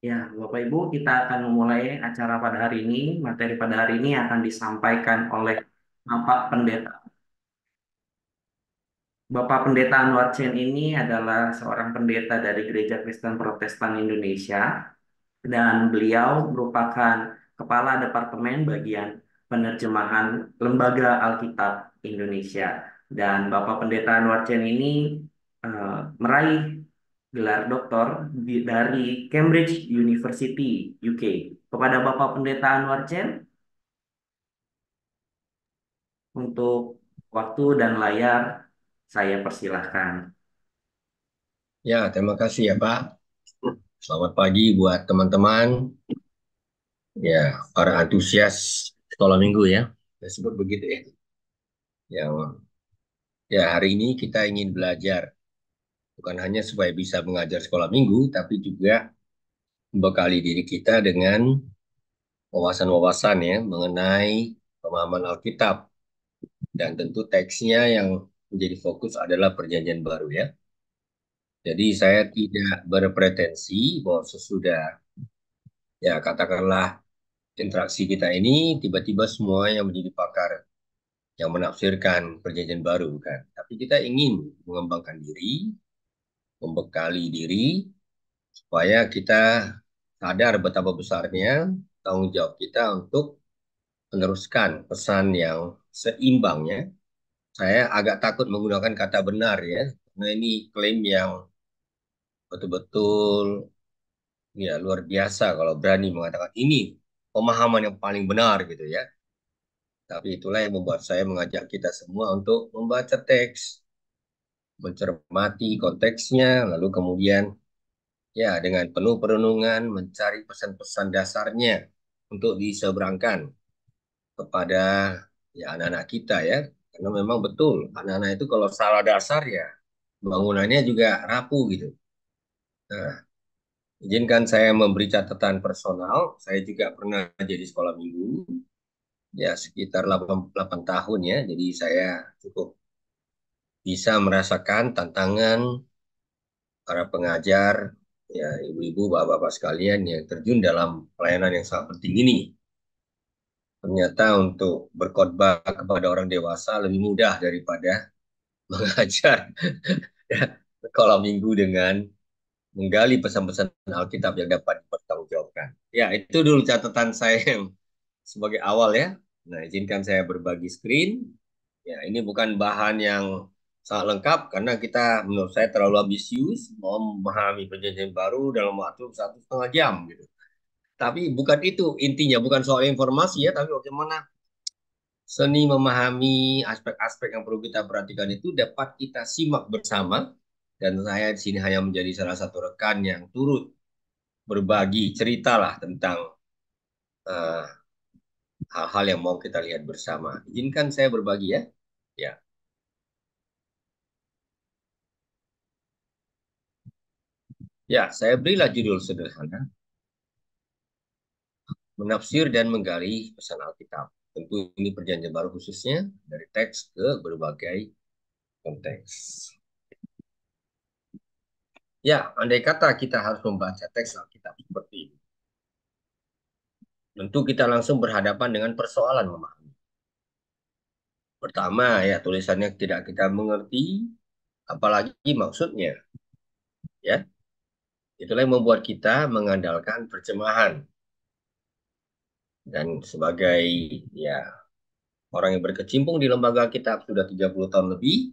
Ya, Bapak Ibu, kita akan memulai acara pada hari ini. Materi pada hari ini akan disampaikan oleh Bapak Pendeta. Bapak Pendeta Anwar Chen ini adalah seorang pendeta dari Gereja Kristen Protestan Indonesia dan beliau merupakan Kepala Departemen Bagian Penerjemahan Lembaga Alkitab Indonesia. Dan Bapak Pendeta Anwar Chen ini meraih gelar doktor dari Cambridge University, UK. Kepada Bapak Pendeta Anwar Chen, untuk waktu dan layar, saya persilahkan. Ya, terima kasih ya Pak. Selamat pagi buat teman-teman, ya para antusias sekolah minggu ya. Saya sebut begitu ya. Yang ya hari ini kita ingin belajar bukan hanya supaya bisa mengajar sekolah minggu, tapi juga membekali diri kita dengan wawasan-wawasan ya mengenai pemahaman Alkitab dan tentu teksnya yang menjadi fokus adalah Perjanjian Baru ya. Jadi saya tidak berpretensi bahwa sesudah ya katakanlah interaksi kita ini tiba-tiba semua yang menjadi pakar yang menafsirkan perjanjian baru kan. Tapi kita ingin mengembangkan diri, membekali diri supaya kita sadar betapa besarnya tanggung jawab kita untuk meneruskan pesan yang seimbangnya. Saya agak takut menggunakan kata benar ya, karena ini klaim yang betul-betul ya luar biasa kalau berani mengatakan ini pemahaman yang paling benar gitu ya. Tapi itulah yang membuat saya mengajak kita semua untuk membaca teks, mencermati konteksnya, lalu kemudian ya dengan penuh perenungan mencari pesan-pesan dasarnya untuk diseberangkan kepada ya anak-anak kita ya. Karena memang betul, anak-anak itu kalau salah dasar ya bangunannya juga rapuh gitu. Nah, izinkan saya memberi catatan personal. Saya juga pernah jadi sekolah minggu, ya sekitar 8 tahun ya. Jadi saya cukup bisa merasakan tantangan para pengajar, ya ibu-ibu, bapak-bapak sekalian yang terjun dalam pelayanan yang sangat penting ini. Ternyata untuk berkhotbah kepada orang dewasa lebih mudah daripada mengajar sekolah minggu dengan menggali pesan-pesan Alkitab yang dapat dipertanggungjawabkan. Ya, itu dulu catatan saya yang sebagai awal ya. Nah, izinkan saya berbagi screen. Ya, ini bukan bahan yang sangat lengkap karena kita menurut saya terlalu ambisius mau memahami perjanjian baru dalam waktu 1,5 jam gitu. Tapi bukan itu intinya, bukan soal informasi ya, tapi bagaimana seni memahami aspek-aspek yang perlu kita perhatikan itu dapat kita simak bersama. Dan saya di sini hanya menjadi salah satu rekan yang turut berbagi cerita lah tentang eh, hal-hal yang mau kita lihat bersama. Izinkan saya berbagi ya. Ya, ya, saya berilah judul sederhana, menafsir dan menggali pesan Alkitab. Tentu ini perjanjian baru khususnya dari teks ke berbagai konteks. Ya, andai kata kita harus membaca teks Alkitab seperti ini, tentu kita langsung berhadapan dengan persoalan memahami. Pertama, ya tulisannya tidak kita mengerti, apalagi maksudnya. Ya, itulah yang membuat kita mengandalkan terjemahan. Dan sebagai ya orang yang berkecimpung di lembaga kitab sudah 30 tahun lebih,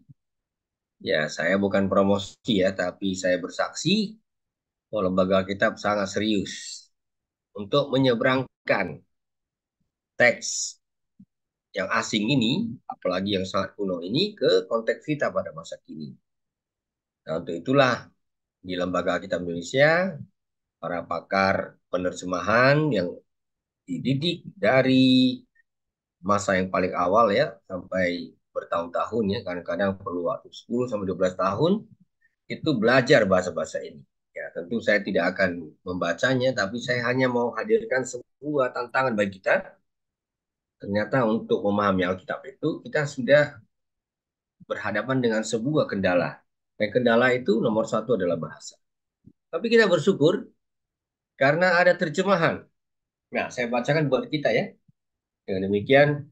ya saya bukan promosi ya, tapi saya bersaksi bahwa lembaga kitab sangat serius untuk menyeberangkan teks yang asing ini, apalagi yang sangat kuno ini, ke konteks kita pada masa kini. Nah, untuk itulah di Lembaga Kitab Indonesia, para pakar penerjemahan yang dididik dari masa yang paling awal ya, sampai bertahun-tahun ya, kadang-kadang perlu waktu 10 sampai 12 tahun, itu belajar bahasa-bahasa ini. Ya, tentu saya tidak akan membacanya, tapi saya hanya mau hadirkan sebuah tantangan bagi kita. Ternyata untuk memahami Alkitab itu, kita sudah berhadapan dengan sebuah kendala. Dan kendala itu nomor satu adalah bahasa. Tapi kita bersyukur karena ada terjemahan. Nah, saya bacakan buat kita ya. Dengan demikian,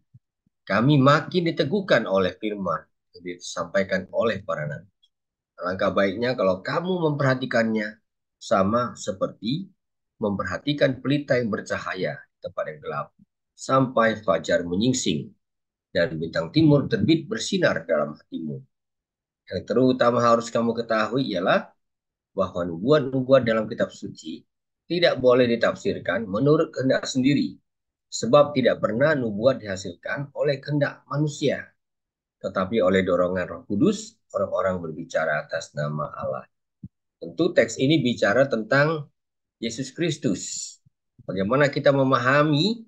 kami makin diteguhkan oleh firman yang disampaikan oleh para nabi. Alangkah baiknya kalau kamu memperhatikannya sama seperti memperhatikan pelita yang bercahaya di tempat yang gelap sampai fajar menyingsing dan bintang timur terbit bersinar dalam hatimu. Yang terutama harus kamu ketahui ialah bahwa nubuat-nubuat dalam kitab suci tidak boleh ditafsirkan menurut kehendak sendiri, sebab tidak pernah nubuat dihasilkan oleh kehendak manusia, tetapi oleh dorongan Roh Kudus, orang-orang berbicara atas nama Allah. Tentu teks ini bicara tentang Yesus Kristus. Bagaimana kita memahami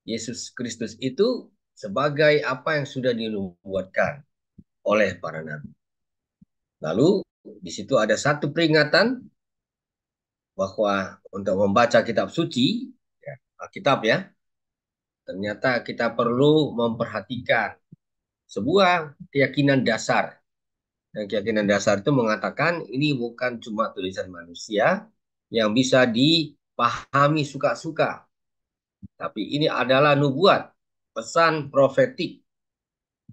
Yesus Kristus itu sebagai apa yang sudah dinubuatkan oleh para nabi. Lalu di situ ada satu peringatan bahwa untuk membaca kitab suci, ya, Alkitab ya, ternyata kita perlu memperhatikan sebuah keyakinan dasar. Dan keyakinan dasar itu mengatakan ini bukan cuma tulisan manusia yang bisa dipahami suka-suka, tapi ini adalah nubuat, pesan profetik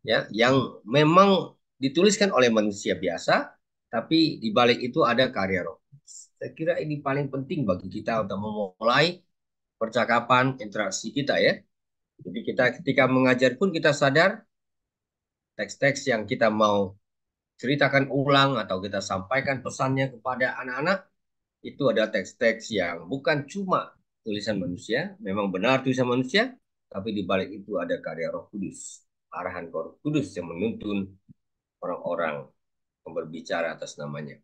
ya yang memang dituliskan oleh manusia biasa, tapi di balik itu ada karya Roh. Saya kira ini paling penting bagi kita untuk memulai percakapan interaksi kita ya. Jadi kita ketika mengajar pun kita sadar teks-teks yang kita mau ceritakan ulang atau kita sampaikan pesannya kepada anak-anak itu adalah teks-teks yang bukan cuma tulisan manusia, memang benar tulisan manusia, tapi di balik itu ada karya Roh Kudus, arahan Roh Kudus yang menuntun orang-orang yang berbicara atas namanya.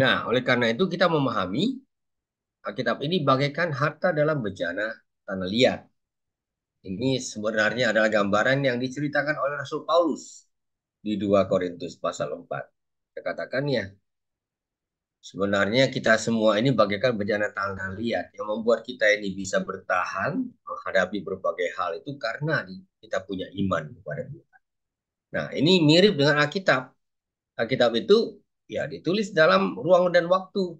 Nah, oleh karena itu kita memahami Alkitab ini bagaikan harta dalam bejana tanah liat. Ini sebenarnya adalah gambaran yang diceritakan oleh Rasul Paulus di 2 Korintus pasal 4. Dia katakan ya, sebenarnya kita semua ini bagaikan bejana tanah liat yang membuat kita ini bisa bertahan menghadapi berbagai hal itu karena kita punya iman kepada Tuhan. Nah, ini mirip dengan Alkitab. Alkitab itu ya ditulis dalam ruang dan waktu.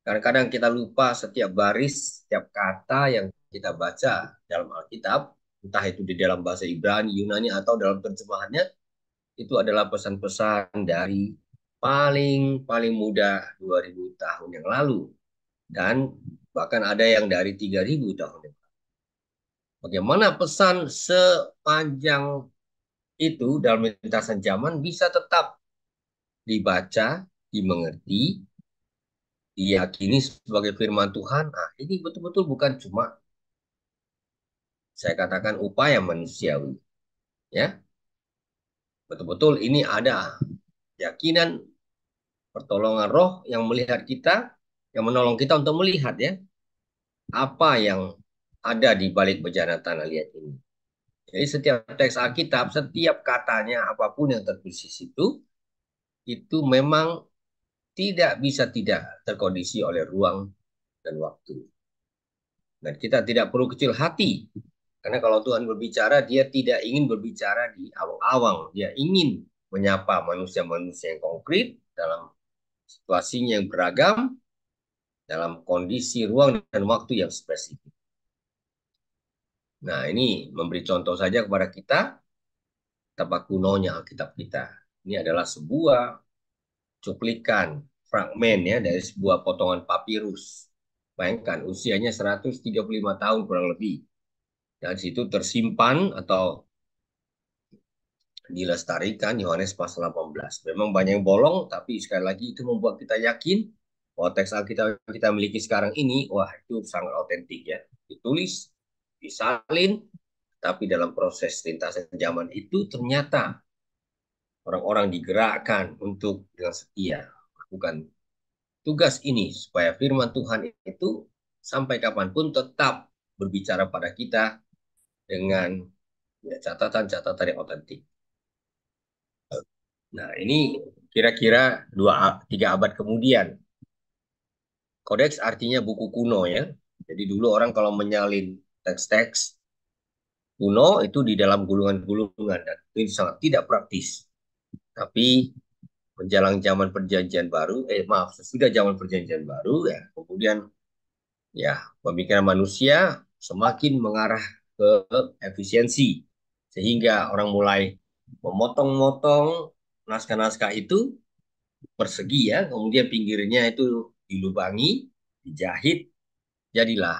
Kadang-kadang kita lupa setiap baris, setiap kata yang kita baca dalam Alkitab, entah itu di dalam bahasa Ibrani, Yunani, atau dalam terjemahannya, itu adalah pesan-pesan dari paling muda 2000 tahun yang lalu. Dan bahkan ada yang dari 3000 tahun yang lalu. Bagaimana pesan sepanjang itu dalam lintasan zaman bisa tetap dibaca, dimengerti, diyakini sebagai firman Tuhan. Nah, ini betul-betul bukan cuma saya katakan upaya manusiawi, ya. Betul-betul ini ada keyakinan pertolongan Roh yang melihat kita, yang menolong kita untuk melihat ya apa yang ada di balik bejana tanah liat ini. Jadi setiap teks Alkitab, setiap katanya apapun yang tertulis itu memang tidak bisa tidak terkondisi oleh ruang dan waktu. Dan kita tidak perlu kecil hati. Karena kalau Tuhan berbicara, dia tidak ingin berbicara di awang-awang. Dia ingin menyapa manusia-manusia yang konkret dalam situasinya yang beragam, dalam kondisi ruang dan waktu yang spesifik. Nah, ini memberi contoh saja kepada kita, betapa kunonya Alkitab kita. Ini adalah sebuah cuplikan, fragmen ya, dari sebuah potongan papirus. Bayangkan, usianya 135 tahun kurang lebih. Dan situ tersimpan atau dilestarikan Yohanes pasal 18. Memang banyak yang bolong, tapi sekali lagi itu membuat kita yakin bahwa teks Alkitab yang kita miliki sekarang ini, wah itu sangat autentik ya. Ditulis, disalin, tapi dalam proses lintasan zaman itu ternyata orang-orang digerakkan untuk dengan setia melakukan tugas ini supaya firman Tuhan itu sampai kapanpun tetap berbicara pada kita dengan catatan-catatan yang otentik. Nah, ini kira-kira 3 abad kemudian. Kodeks artinya buku kuno ya. Jadi dulu orang kalau menyalin teks-teks kuno itu di dalam gulungan-gulungan dan itu sangat tidak praktis. Tapi menjelang zaman perjanjian baru, maaf, sesudah zaman perjanjian baru ya, kemudian ya pemikiran manusia semakin mengarah ke efisiensi sehingga orang mulai memotong-motong naskah-naskah itu persegi ya, kemudian pinggirnya itu dilubangi, dijahit, jadilah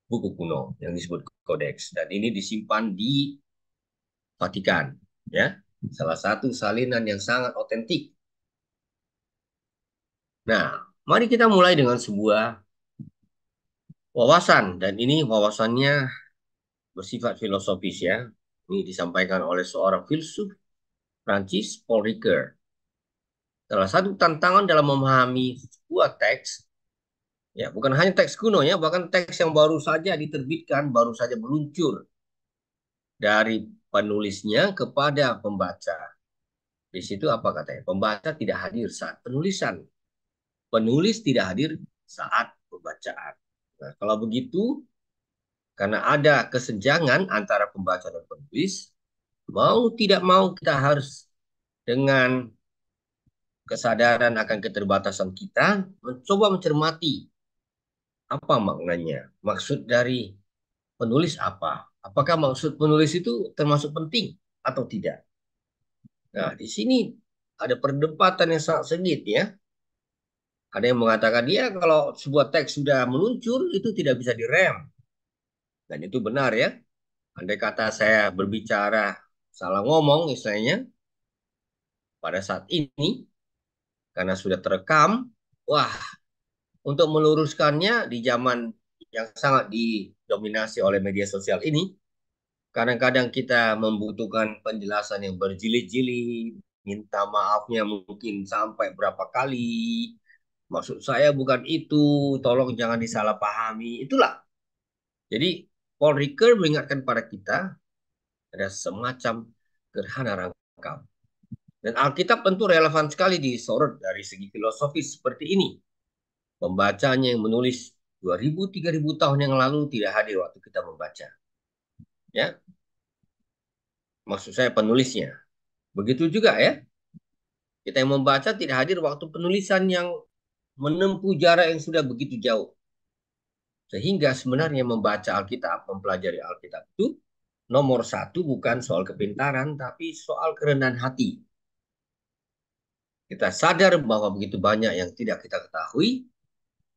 buku kuno yang disebut kodeks dan ini disimpan di Vatikan ya, salah satu salinan yang sangat otentik. Nah, mari kita mulai dengan sebuah wawasan dan ini wawasannya bersifat filosofis ya. Ini disampaikan oleh seorang filsuf Prancis Paul Ricoeur. Salah satu tantangan dalam memahami sebuah teks, ya bukan hanya teks kuno ya, bahkan teks yang baru saja diterbitkan, baru saja meluncur dari penulisnya kepada pembaca. Di situ apa katanya? Pembaca tidak hadir saat penulisan, penulis tidak hadir saat pembacaan. Nah, kalau begitu, karena ada kesenjangan antara pembaca dan penulis, mau tidak mau kita harus dengan kesadaran akan keterbatasan kita mencoba mencermati apa maknanya, maksud dari penulis apa, apakah maksud penulis itu termasuk penting atau tidak. Nah, di sini ada perdebatan yang sangat sengit ya. Ada yang mengatakan dia kalau sebuah teks sudah meluncur itu tidak bisa direm. Dan itu benar ya. Andai kata saya berbicara salah ngomong istilahnya pada saat ini karena sudah terekam, wah untuk meluruskannya di zaman yang sangat didominasi oleh media sosial ini, kadang-kadang kita membutuhkan penjelasan yang berjilid-jilid, minta maafnya mungkin sampai berapa kali. Maksud saya bukan itu, tolong jangan disalahpahami. Itulah. Jadi Paul Ricoeur mengingatkan pada kita ada semacam gerhana rangkap. Dan Alkitab tentu relevan sekali disorot dari segi filosofis seperti ini. Pembacanya yang menulis 2000-3000 tahun yang lalu tidak hadir waktu kita membaca. Ya, maksud saya penulisnya. Begitu juga ya, kita yang membaca tidak hadir waktu penulisan yang menempuh jarak yang sudah begitu jauh. Sehingga sebenarnya membaca Alkitab, mempelajari Alkitab itu nomor satu bukan soal kepintaran, tapi soal kerendahan hati. Kita sadar bahwa begitu banyak yang tidak kita ketahui,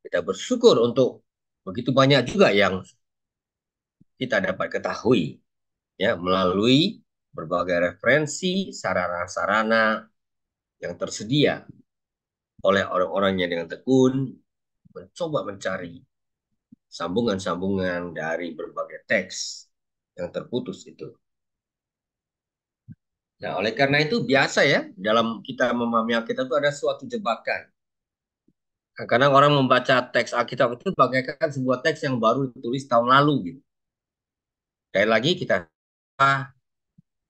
kita bersyukur untuk begitu banyak juga yang kita dapat ketahui ya melalui berbagai referensi, sarana-sarana yang tersedia oleh orang-orangnya dengan tekun mencoba mencari sambungan-sambungan dari berbagai teks yang terputus itu. Nah, oleh karena itu biasa ya dalam kita memahami Alkitab itu ada suatu jebakan. Kadang orang membaca teks Alkitab itu bagaikan sebuah teks yang baru ditulis tahun lalu gitu. Sekali lagi kita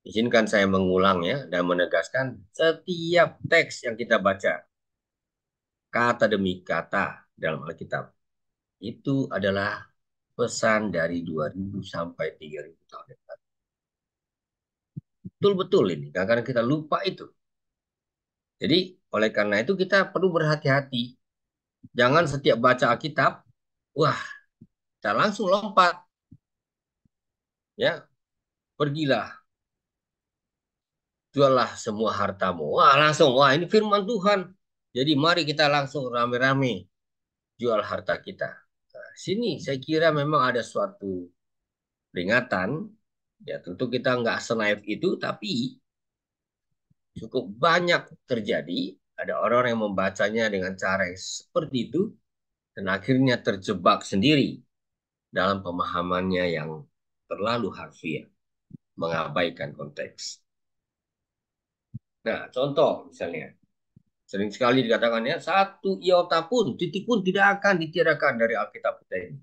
izinkan saya mengulang ya dan menegaskan setiap teks yang kita baca kata demi kata dalam Alkitab itu adalah pesan dari 2000 sampai 3000 tahun yang lalu. Betul-betul ini, kadang-kadang kita lupa itu. Jadi oleh karena itu kita perlu berhati-hati. Jangan setiap baca Alkitab, wah, kita langsung lompat. Ya, pergilah, juallah semua hartamu. Wah, langsung, wah ini firman Tuhan. Jadi mari kita langsung rame-rame jual harta kita. Nah, sini saya kira memang ada suatu peringatan. Ya tentu kita nggak senaif itu, tapi cukup banyak terjadi. Ada orang yang membacanya dengan cara yang seperti itu, dan akhirnya terjebak sendiri dalam pemahamannya yang terlalu harfiah, mengabaikan konteks. Nah, contoh misalnya, sering sekali dikatakan ya, satu iota pun, titik pun tidak akan ditiadakan dari Alkitab kita ini.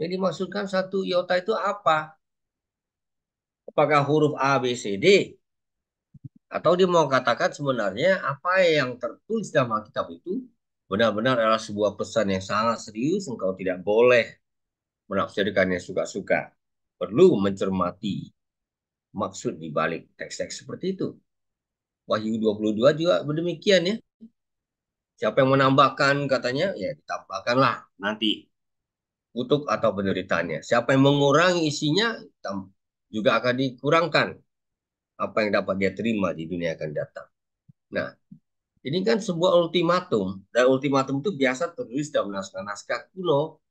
Yang dimaksudkan satu iota itu apa? Apakah huruf A, B, C, D? Atau dia mau katakan sebenarnya apa yang tertulis dalam Alkitab itu benar-benar adalah sebuah pesan yang sangat serius, engkau tidak boleh menafsirkannya suka-suka. Perlu mencermati maksud di balik teks-teks seperti itu. Wahyu 22 juga demikian ya. Siapa yang menambahkan katanya, ya ditambahkanlah nanti kutuk atau penderitaannya. Siapa yang mengurangi isinya, juga akan dikurangkan apa yang dapat dia terima di dunia akan datang. Nah, ini kan sebuah ultimatum. Dan ultimatum itu biasa tertulis dalam naskah-naskah kuno.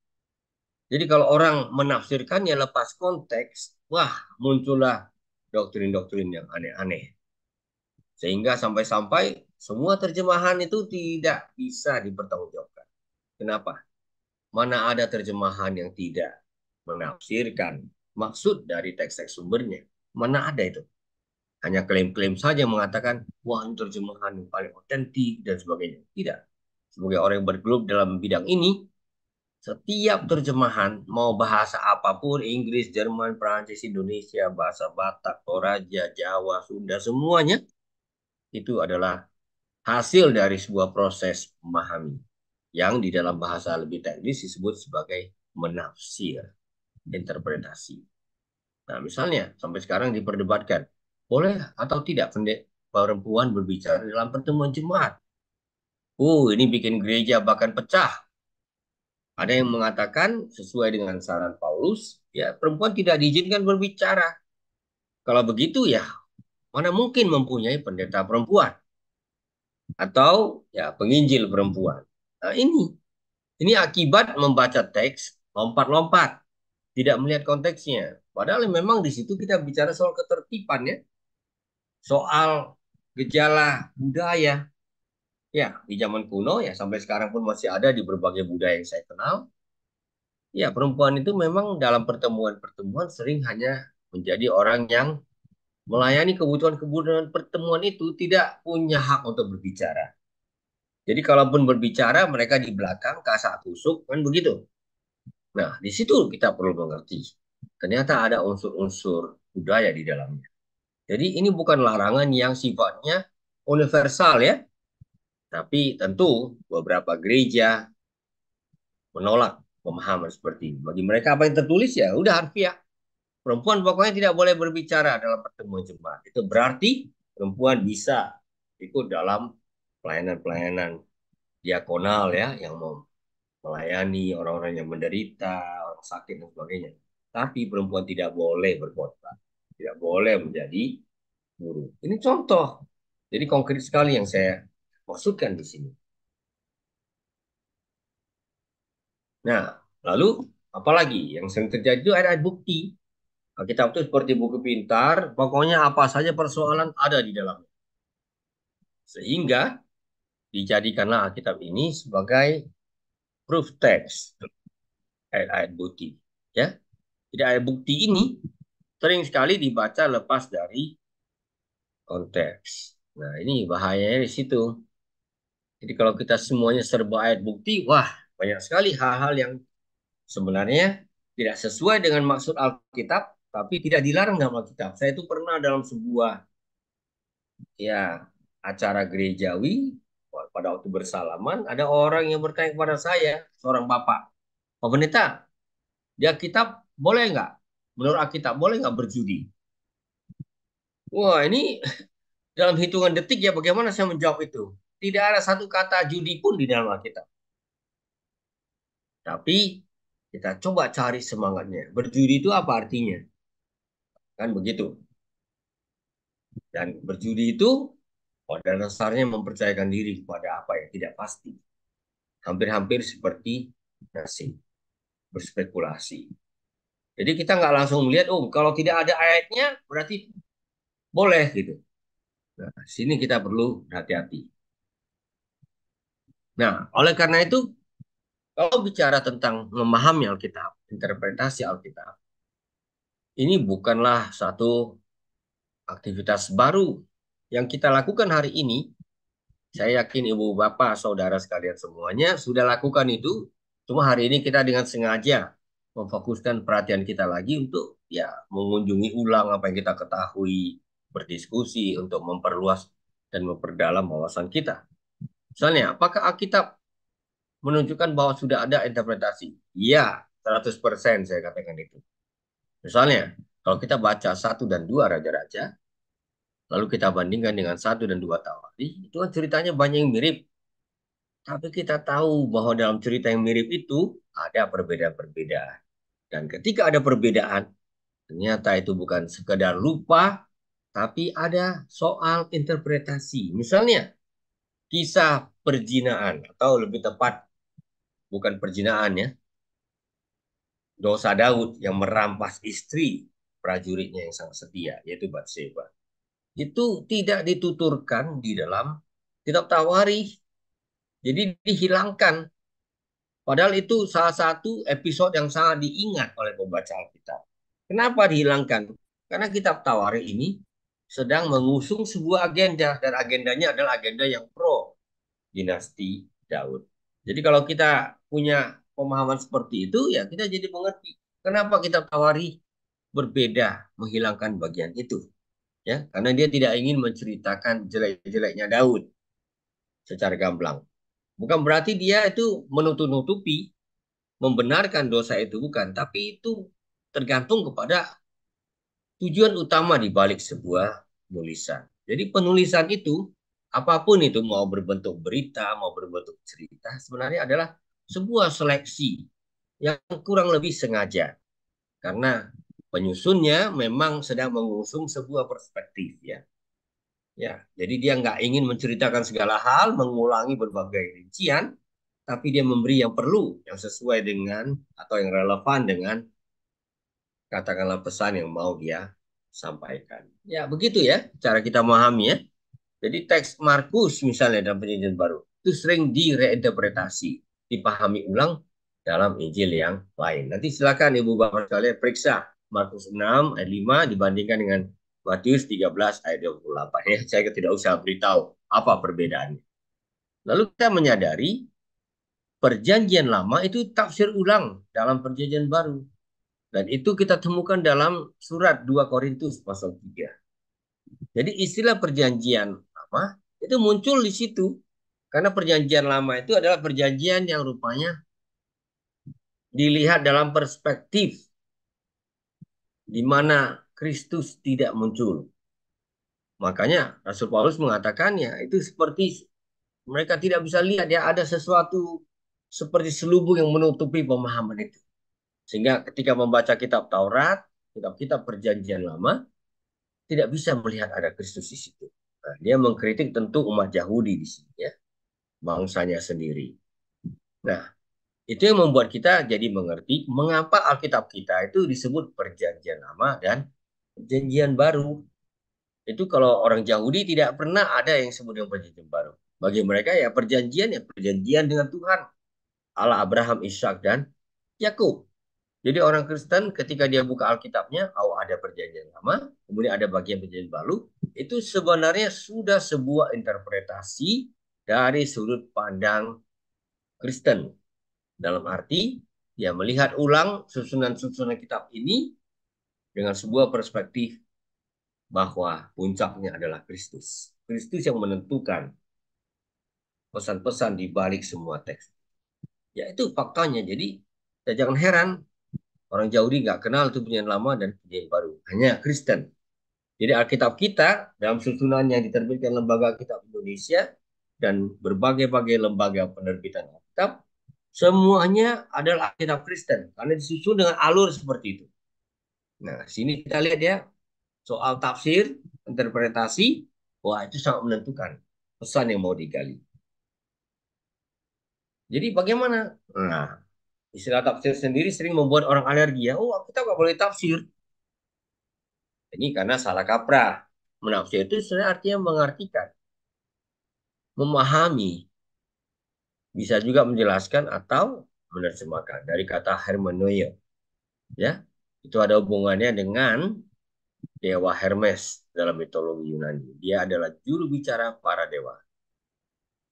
Jadi kalau orang menafsirkannya lepas konteks, wah muncullah doktrin-doktrin yang aneh-aneh. Sehingga sampai-sampai semua terjemahan itu tidak bisa dipertanggungjawabkan. Kenapa? Mana ada terjemahan yang tidak menafsirkan maksud dari teks-teks sumbernya? Mana ada itu? Hanya klaim-klaim saja mengatakan, wah ini terjemahan yang paling otentik dan sebagainya. Tidak. Sebagai orang yang bergelut dalam bidang ini, setiap terjemahan, mau bahasa apapun, Inggris, Jerman, Prancis, Indonesia, bahasa Batak, Toraja, Jawa, Sunda, semuanya, itu adalah hasil dari sebuah proses memahami. Yang di dalam bahasa lebih teknis disebut sebagai menafsir, interpretasi. Nah, misalnya, sampai sekarang diperdebatkan, boleh atau tidak perempuan berbicara dalam pertemuan jemaat? Ini bikin gereja bahkan pecah. Ada yang mengatakan sesuai dengan saran Paulus, ya perempuan tidak diizinkan berbicara. Kalau begitu ya, mana mungkin mempunyai pendeta perempuan atau ya penginjil perempuan. Nah, ini akibat membaca teks lompat-lompat, tidak melihat konteksnya. Padahal memang di situ kita bicara soal ketertiban ya, soal gejala budaya. Ya, di zaman kuno ya sampai sekarang pun masih ada di berbagai budaya yang saya kenal. Ya, perempuan itu memang dalam pertemuan-pertemuan sering hanya menjadi orang yang melayani kebutuhan-kebutuhan pertemuan itu tidak punya hak untuk berbicara. Jadi kalaupun berbicara mereka di belakang kasak kusuk kan begitu. Nah, di situ kita perlu mengerti. Ternyata ada unsur-unsur budaya di dalamnya. Jadi ini bukan larangan yang sifatnya universal ya. Tapi tentu beberapa gereja menolak pemahaman seperti ini. Bagi mereka apa yang tertulis ya udah harfiah. Perempuan pokoknya tidak boleh berbicara dalam pertemuan jemaat. Itu berarti perempuan bisa ikut dalam pelayanan-pelayanan diakonal ya yang mau melayani orang-orang yang menderita, orang sakit dan sebagainya. Tapi perempuan tidak boleh berkhotbah, tidak boleh menjadi guru. Ini contoh. Jadi konkret sekali yang saya maksudkan di sini. Nah, lalu apalagi yang sering terjadi itu ada bukti. Alkitab itu seperti buku pintar, pokoknya apa saja persoalan ada di dalamnya. Sehingga dijadikanlah Alkitab ini sebagai proof text, ayat-ayat bukti. Ya, jadi ayat bukti ini sering sekali dibaca lepas dari konteks. Nah, ini bahayanya di situ. Jadi kalau kita semuanya serba ayat bukti, wah banyak sekali hal-hal yang sebenarnya tidak sesuai dengan maksud Alkitab, tapi tidak dilarang dalam Alkitab. Saya itu pernah dalam sebuah ya acara gerejawi pada waktu bersalaman ada orang yang bertanya kepada saya, seorang bapak, Pak Pendeta, di Alkitab boleh nggak? Menurut Alkitab boleh nggak berjudi? Wah ini dalam hitungan detik ya bagaimana saya menjawab itu? Tidak ada satu kata judi pun di dalam Alkitab. Tapi kita coba cari semangatnya. Berjudi itu apa artinya? Kan begitu. Dan berjudi itu pada dasarnya mempercayakan diri kepada apa yang tidak pasti. Hampir-hampir seperti nasib, berspekulasi. Jadi kita nggak langsung melihat, oh kalau tidak ada ayatnya berarti boleh gitu. Nah, sini kita perlu hati-hati. Nah, oleh karena itu, kalau bicara tentang memahami Alkitab, interpretasi Alkitab, ini bukanlah satu aktivitas baru yang kita lakukan hari ini. Saya yakin ibu bapak saudara sekalian semuanya sudah lakukan itu. Cuma hari ini kita dengan sengaja memfokuskan perhatian kita lagi untuk ya mengunjungi ulang apa yang kita ketahui, berdiskusi untuk memperluas dan memperdalam wawasan kita. Misalnya, apakah Alkitab menunjukkan bahwa sudah ada interpretasi? Iya, 100% saya katakan itu. Misalnya, kalau kita baca 1 dan 2 Raja-Raja, lalu kita bandingkan dengan 1 dan 2 Tawari, itu kan ceritanya banyak yang mirip. Tapi kita tahu bahwa dalam cerita yang mirip itu ada perbedaan-perbedaan. Dan ketika ada perbedaan, ternyata itu bukan sekedar lupa, tapi ada soal interpretasi. Misalnya, kisah perjinaan, atau lebih tepat bukan perjinaan ya, dosa Daud yang merampas istri prajuritnya yang sangat setia, yaitu Batseba. Itu tidak dituturkan di dalam kitab Tawarikh. Jadi dihilangkan. Padahal itu salah satu episode yang sangat diingat oleh pembaca Alkitab. Kenapa dihilangkan? Karena kitab Tawarikh ini sedang mengusung sebuah agenda, dan agendanya adalah agenda yang pro dinasti Daud. Jadi kalau kita punya pemahaman seperti itu, ya kita jadi mengerti kenapa kitab Tawarikh berbeda menghilangkan bagian itu. Ya, karena dia tidak ingin menceritakan jelek-jeleknya Daud secara gamblang. Bukan berarti dia itu menutup-nutupi, membenarkan dosa itu, bukan, tapi itu tergantung kepada tujuan utama di balik sebuah tulisan. Jadi penulisan itu, apapun itu, mau berbentuk berita, mau berbentuk cerita, sebenarnya adalah sebuah seleksi yang kurang lebih sengaja. Karena penyusunnya memang sedang mengusung sebuah perspektif ya. Ya, jadi dia nggak ingin menceritakan segala hal, mengulangi berbagai rincian, tapi dia memberi yang perlu, yang sesuai dengan atau yang relevan dengan katakanlah pesan yang mau dia sampaikan. Ya, begitu ya cara kita memahami ya. Jadi teks Markus misalnya dalam Perjanjian Baru itu sering direinterpretasi, dipahami ulang dalam Injil yang lain. Nanti silakan Ibu Bapak sekalian periksa Markus 6 ayat 5 dibandingkan dengan Matius 13 ayat 28 ya. Saya tidak usah beritahu apa perbedaannya. Lalu kita menyadari Perjanjian Lama itu tafsir ulang dalam Perjanjian Baru. Dan itu kita temukan dalam surat 2 Korintus pasal 3. Jadi istilah perjanjian lama itu muncul di situ. Karena perjanjian lama itu adalah perjanjian yang rupanya dilihat dalam perspektif di mana Kristus tidak muncul. Makanya Rasul Paulus mengatakannya itu seperti mereka tidak bisa lihat ya, ada sesuatu seperti selubung yang menutupi pemahaman itu. Sehingga ketika membaca kitab Taurat, kitab-kitab perjanjian lama, tidak bisa melihat ada Kristus di situ. Nah, dia mengkritik tentu umat Yahudi di sini ya, bangsanya sendiri. Nah, itu yang membuat kita jadi mengerti mengapa Alkitab kita itu disebut Perjanjian Lama dan Perjanjian Baru. Itu kalau orang Yahudi tidak pernah ada yang disebut dengan Perjanjian Baru. Bagi mereka ya perjanjian dengan Tuhan, Allah Abraham, Ishak dan Yakub. Jadi orang Kristen ketika dia buka Alkitabnya, oh ada perjanjian lama, kemudian ada bagian perjanjian baru, itu sebenarnya sudah sebuah interpretasi dari sudut pandang Kristen. Dalam arti, dia melihat ulang susunan-susunan kitab ini dengan sebuah perspektif bahwa puncaknya adalah Kristus. Kristus yang menentukan pesan-pesan di balik semua teks. Ya itu faktanya. Jadi, ya jangan heran orang Yahudi nggak kenal itu perjanjian lama dan perjanjian baru. Hanya Kristen. Jadi Alkitab kita dalam susunan yang diterbitkan Lembaga Kitab Indonesia dan berbagai-bagai lembaga penerbitan Alkitab, semuanya adalah Alkitab Kristen. Karena disusun dengan alur seperti itu. Nah, sini kita lihat ya, soal tafsir, interpretasi, wah itu sangat menentukan pesan yang mau digali. Jadi bagaimana? Nah, istilah tafsir sendiri sering membuat orang alergi ya. Oh, kita nggak boleh tafsir. Ini karena salah kaprah. Menafsir itu sebenarnya artinya mengartikan, memahami, bisa juga menjelaskan atau menerjemahkan dari kata hermeneuo. Ya, itu ada hubungannya dengan dewa Hermes dalam mitologi Yunani. Dia adalah juru bicara para dewa.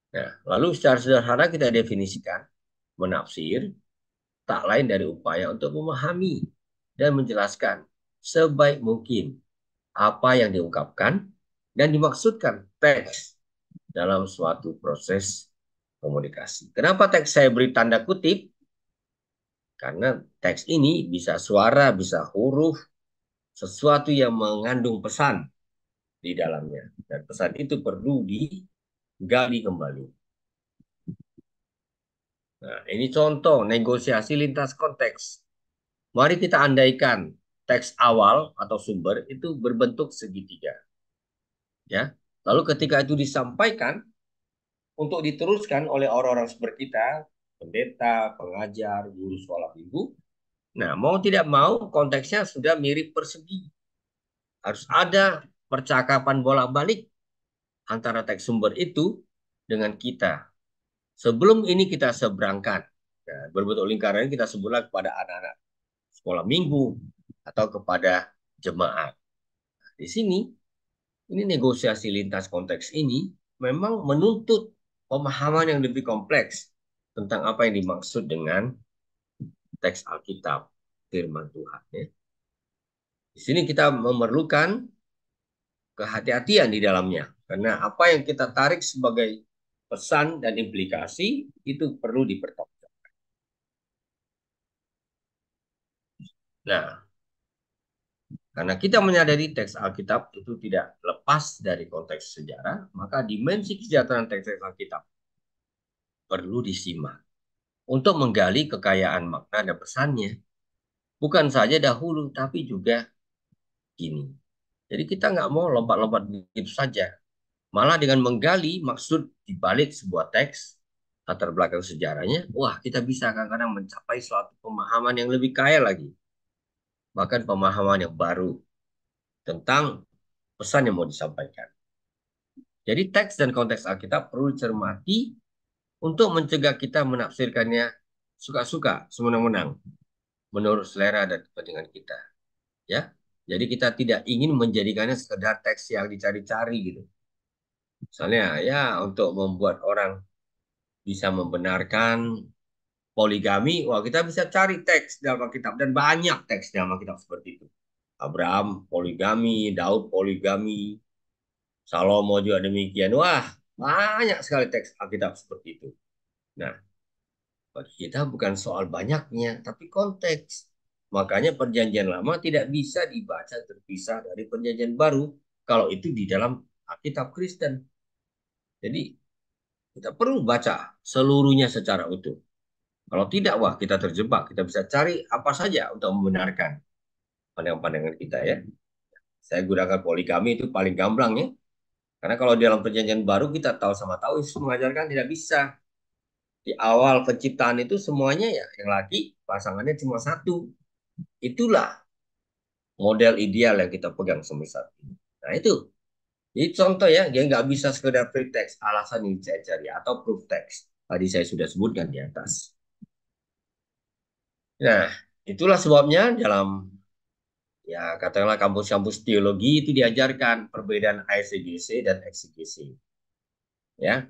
Nah, lalu secara sederhana kita definisikan menafsir tak lain dari upaya untuk memahami dan menjelaskan sebaik mungkin apa yang diungkapkan dan dimaksudkan teks dalam suatu proses komunikasi. Kenapa teks saya beri tanda kutip? Karena teks ini bisa suara, bisa huruf, sesuatu yang mengandung pesan. di dalamnya. Dan pesan itu perlu digali kembali. Nah, ini contoh negosiasi lintas konteks. Mari kita andaikan teks awal atau sumber itu berbentuk segitiga, ya. Lalu ketika itu disampaikan untuk diteruskan oleh orang-orang seperti kita, pendeta, pengajar, guru sekolah minggu, nah mau tidak mau konteksnya sudah mirip persegi. Harus ada percakapan bolak-balik antara teks sumber itu dengan kita. Sebelum ini kita seberangkan. Nah, berbentuk lingkaran kita sebutlah kepada anak-anak sekolah minggu atau kepada jemaat. Di sini, ini negosiasi lintas konteks ini memang menuntut pemahaman yang lebih kompleks tentang apa yang dimaksud dengan teks Alkitab, firman Tuhan. Ya. Di sini kita memerlukan kehati-hatian di dalamnya. Karena apa yang kita tarik sebagai pesan dan implikasi itu perlu dipertanggungjawabkan. Nah, karena kita menyadari teks Alkitab itu tidak lepas dari konteks sejarah, maka dimensi kesejahteraan teks Alkitab perlu disimak untuk menggali kekayaan makna dan pesannya. Bukan saja dahulu, tapi juga kini. Jadi kita nggak mau lompat-lompat begitu saja. Malah dengan menggali maksud di balik sebuah teks, latar belakang sejarahnya, wah kita bisa kadang-kadang mencapai suatu pemahaman yang lebih kaya lagi. Bahkan pemahaman yang baru tentang pesan yang mau disampaikan. Jadi teks dan konteks Alkitab perlu dicermati untuk mencegah kita menafsirkannya suka-suka, semenang-menang, menurut selera dan kepentingan kita. Ya, jadi kita tidak ingin menjadikannya sekedar teks yang dicari-cari gitu. Misalnya ya untuk membuat orang bisa membenarkan poligami, wah kita bisa cari teks dalam Alkitab dan banyak teks dalam Alkitab seperti itu. Abraham poligami, Daud poligami, Salomo juga demikian. Wah, banyak sekali teks Alkitab seperti itu. Nah, bagi kita bukan soal banyaknya, tapi konteks. Makanya perjanjian lama tidak bisa dibaca terpisah dari perjanjian baru kalau itu di dalam Alkitab Kristen. Jadi kita perlu baca seluruhnya secara utuh. Kalau tidak, wah kita terjebak. Kita bisa cari apa saja untuk membenarkan pandangan-pandangan kita ya. Saya gunakan poligami itu paling gamblang ya. Karena kalau di dalam perjanjian baru kita tahu sama tahu Yesus mengajarkan tidak bisa. Di awal penciptaan itu semuanya ya yang laki pasangannya cuma satu. Itulah model ideal yang kita pegang sampai saat ini. Nah itu. Jadi contoh ya, dia nggak bisa sekedar free text, alasan yang saya cari atau proof text. Tadi saya sudah sebutkan di atas. Nah, itulah sebabnya dalam ya katakanlah kampus-kampus teologi itu diajarkan perbedaan ICGC dan XGC. Ya,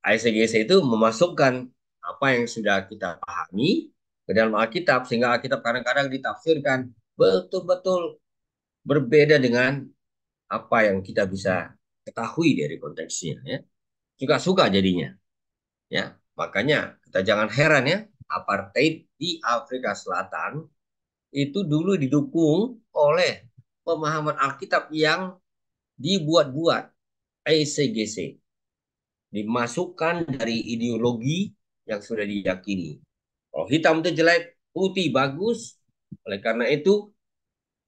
ICGC itu memasukkan apa yang sudah kita pahami ke dalam Alkitab sehingga Alkitab kadang-kadang ditafsirkan betul-betul berbeda dengan apa yang kita bisa ketahui dari konteksnya. Ya, suka-suka jadinya. Ya, makanya kita jangan heran ya, apartheid di Afrika Selatan itu dulu didukung oleh pemahaman Alkitab yang dibuat-buat, ECGC, dimasukkan dari ideologi yang sudah diyakini. Kalau hitam itu jelek, putih bagus. Oleh karena itu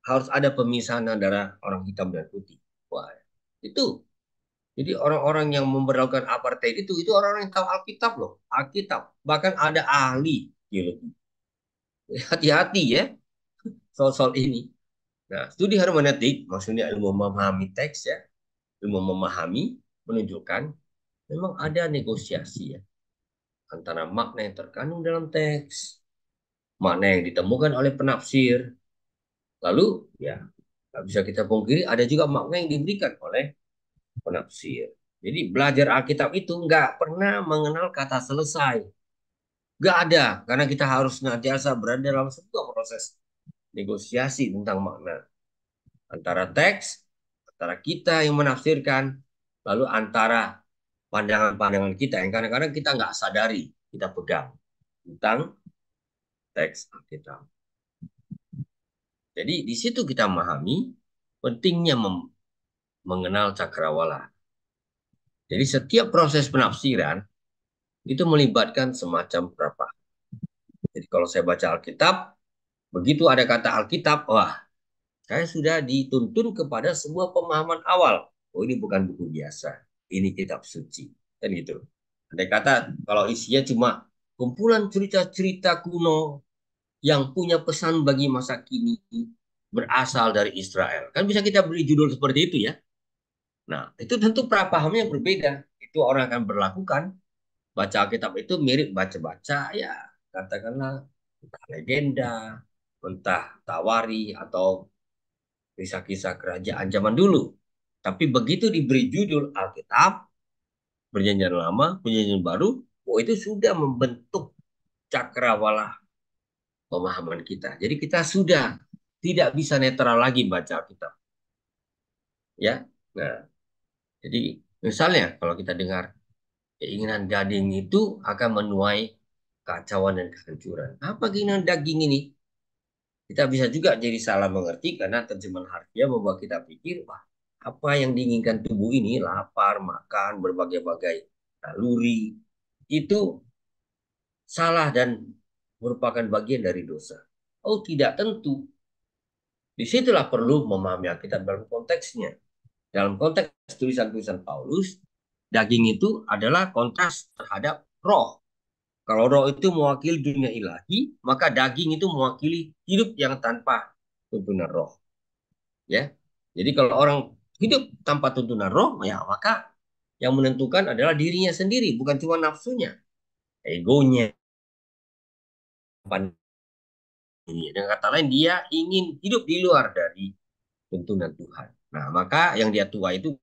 harus ada pemisahan antara orang hitam dan putih. Wah, itu. Jadi orang-orang yang memberlakukan apartheid itu orang-orang yang tahu Alkitab loh, Alkitab. Bahkan ada ahli teologi. Hati-hati ya soal-soal ini. Nah, studi hermeneutik maksudnya ilmu memahami teks ya, ilmu memahami menunjukkan memang ada negosiasi ya antara makna yang terkandung dalam teks, makna yang ditemukan oleh penafsir, lalu ya nggak bisa kita pungkiri ada juga makna yang diberikan oleh penafsir. Jadi belajar Alkitab itu nggak pernah mengenal kata selesai. Nggak ada, karena kita harus senantiasa berada dalam sebuah proses negosiasi tentang makna antara teks, antara kita yang menafsirkan, lalu antara pandangan-pandangan kita yang kadang-kadang kita nggak sadari kita pegang tentang teks Alkitab. Jadi di situ kita memahami pentingnya mengenal cakrawala. Jadi setiap proses penafsiran itu melibatkan semacam berapa. Jadi kalau saya baca Alkitab, begitu ada kata Alkitab, wah, saya sudah dituntun kepada sebuah pemahaman awal. Oh, ini bukan buku biasa, ini kitab suci. Kan gitu. Andai kata kalau isinya cuma kumpulan cerita-cerita kuno yang punya pesan bagi masa kini berasal dari Israel. Kan bisa kita beri judul seperti itu ya. Nah, itu tentu prapahamnya berbeda. Itu orang akan berlakukan. Baca Alkitab itu mirip baca-baca ya, katakanlah entah legenda, entah tawari, atau kisah-kisah kerajaan zaman dulu. Tapi begitu diberi judul Alkitab, Perjanjian Lama, Perjanjian Baru, oh itu sudah membentuk cakrawala pemahaman kita. Jadi kita sudah tidak bisa netral lagi baca Alkitab. Ya, nah, jadi misalnya kalau kita dengar keinginan daging itu akan menuai kacauan dan kehancuran. Apa keinginan daging ini? Kita bisa juga jadi salah mengerti karena terjemahan harfiah membuat kita pikir, wah, apa yang diinginkan tubuh ini, lapar, makan, berbagai-bagai naluri, itu salah dan merupakan bagian dari dosa. Oh, tidak tentu. Disitulah perlu memahami Alkitab dalam konteksnya. Dalam konteks tulisan-tulisan Paulus, daging itu adalah kontras terhadap roh. Kalau roh itu mewakili dunia ilahi, maka daging itu mewakili hidup yang tanpa tuntunan roh. Ya, jadi kalau orang hidup tanpa tuntunan roh, ya maka yang menentukan adalah dirinya sendiri, bukan cuma nafsunya, egonya. Dengan kata lain, dia ingin hidup di luar dari tuntunan Tuhan. Nah, maka yang dia tua itu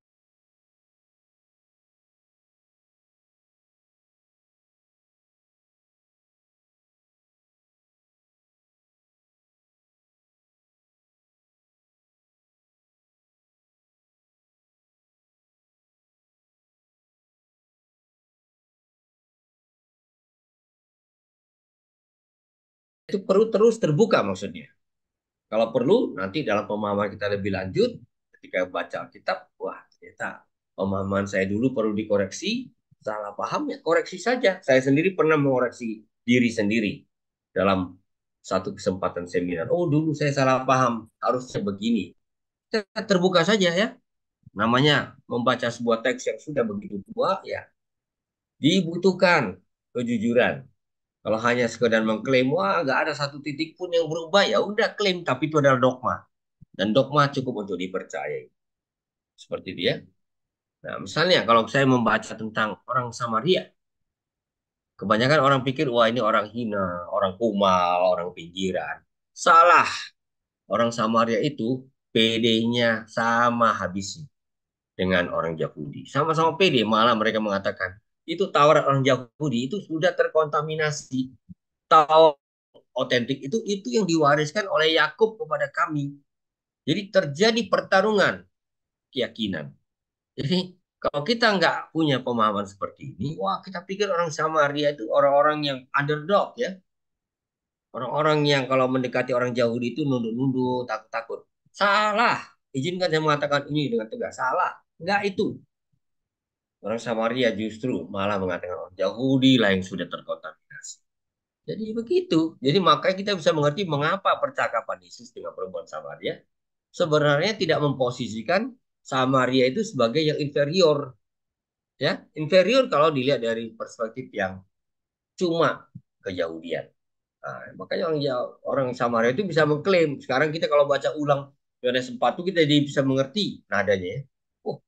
perlu terus terbuka maksudnya. Kalau perlu, nanti dalam pemahaman kita lebih lanjut, ketika baca Alkitab, wah ternyata pemahaman saya dulu perlu dikoreksi, salah paham ya koreksi saja. Saya sendiri pernah mengoreksi diri sendiri dalam satu kesempatan seminar. Oh dulu saya salah paham, harusnya begini. Kita terbuka saja ya. Namanya membaca sebuah teks yang sudah begitu tua, ya dibutuhkan kejujuran. Kalau hanya sekedar mengklaim, wah nggak ada satu titik pun yang berubah, ya udah klaim, tapi itu adalah dogma. Dan dogma cukup untuk dipercayai. Seperti dia. Nah, misalnya kalau saya membaca tentang orang Samaria, kebanyakan orang pikir, wah ini orang hina, orang kumal, orang pinggiran. Salah. Orang Samaria itu PD-nya sama habisnya dengan orang Yahudi. Sama-sama PD, malah mereka mengatakan, itu Taurat orang Yahudi itu sudah terkontaminasi. Taurat otentik itu yang diwariskan oleh Yakub kepada kami. Jadi terjadi pertarungan keyakinan. Jadi kalau kita nggak punya pemahaman seperti ini, wah kita pikir orang Samaria itu orang-orang yang underdog ya. Orang-orang yang kalau mendekati orang Yahudi itu nunduk-nunduk, takut-takut. Salah. Izinkan saya mengatakan ini dengan tegas. Salah. Enggak itu. Orang Samaria justru malah mengatakan orang Yahudi lah yang sudah terkontaminasi. Jadi begitu. Jadi makanya kita bisa mengerti mengapa percakapan Yesus dengan perempuan Samaria sebenarnya tidak memposisikan Samaria itu sebagai yang inferior. Ya, inferior kalau dilihat dari perspektif yang cuma keyahudian. Nah, makanya orang Samaria itu bisa mengklaim. Sekarang kita kalau baca ulang Yohanes 4 itu kita jadi bisa mengerti nadanya ya. Oh,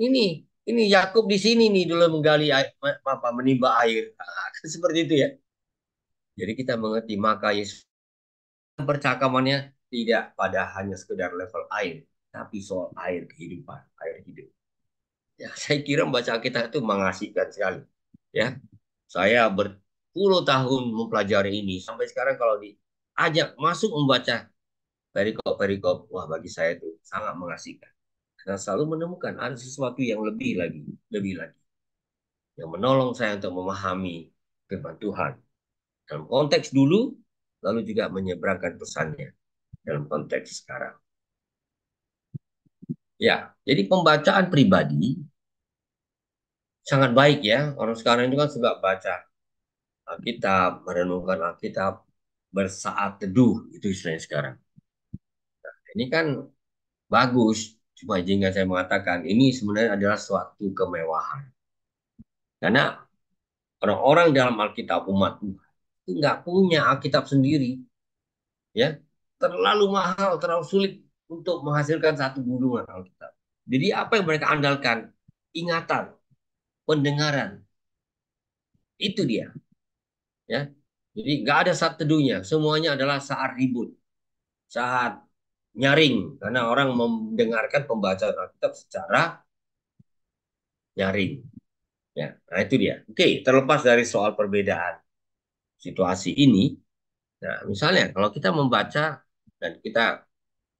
ini Yakub di sini nih dulu menggali air, apa menimba air. Nah, seperti itu ya. Jadi kita mengerti maka Yesus percakapannya tidak pada hanya sekedar level air, tapi soal air kehidupan, air hidup. Ya, saya kira membaca Alkitab itu mengasihkan sekali. Ya, saya berpuluh tahun mempelajari ini sampai sekarang kalau diajak masuk membaca perikop-perikop, wah bagi saya itu sangat mengasihkan. Karena selalu menemukan ada sesuatu yang lebih lagi, yang menolong saya untuk memahami firman Tuhan dalam konteks dulu, lalu juga menyeberangkan pesannya dalam konteks sekarang. Ya, jadi pembacaan pribadi sangat baik ya. Orang sekarang itu kan suka baca Alkitab, merenungkan Alkitab, bersaat teduh, itu istilahnya sekarang. Ini kan bagus, cuma jika saya mengatakan ini sebenarnya adalah suatu kemewahan. Karena orang-orang dalam Alkitab umat Tuhan itu nggak punya Alkitab sendiri, ya terlalu mahal, terlalu sulit untuk menghasilkan satu gulungan Alkitab. Jadi apa yang mereka andalkan? Ingatan, pendengaran, itu dia, ya. Jadi nggak ada saat teduhnya, semuanya adalah saat ribut, saat nyaring, karena orang mendengarkan pembacaan Alkitab secara nyaring. Ya, nah itu dia. Oke, terlepas dari soal perbedaan situasi ini, nah misalnya kalau kita membaca dan kita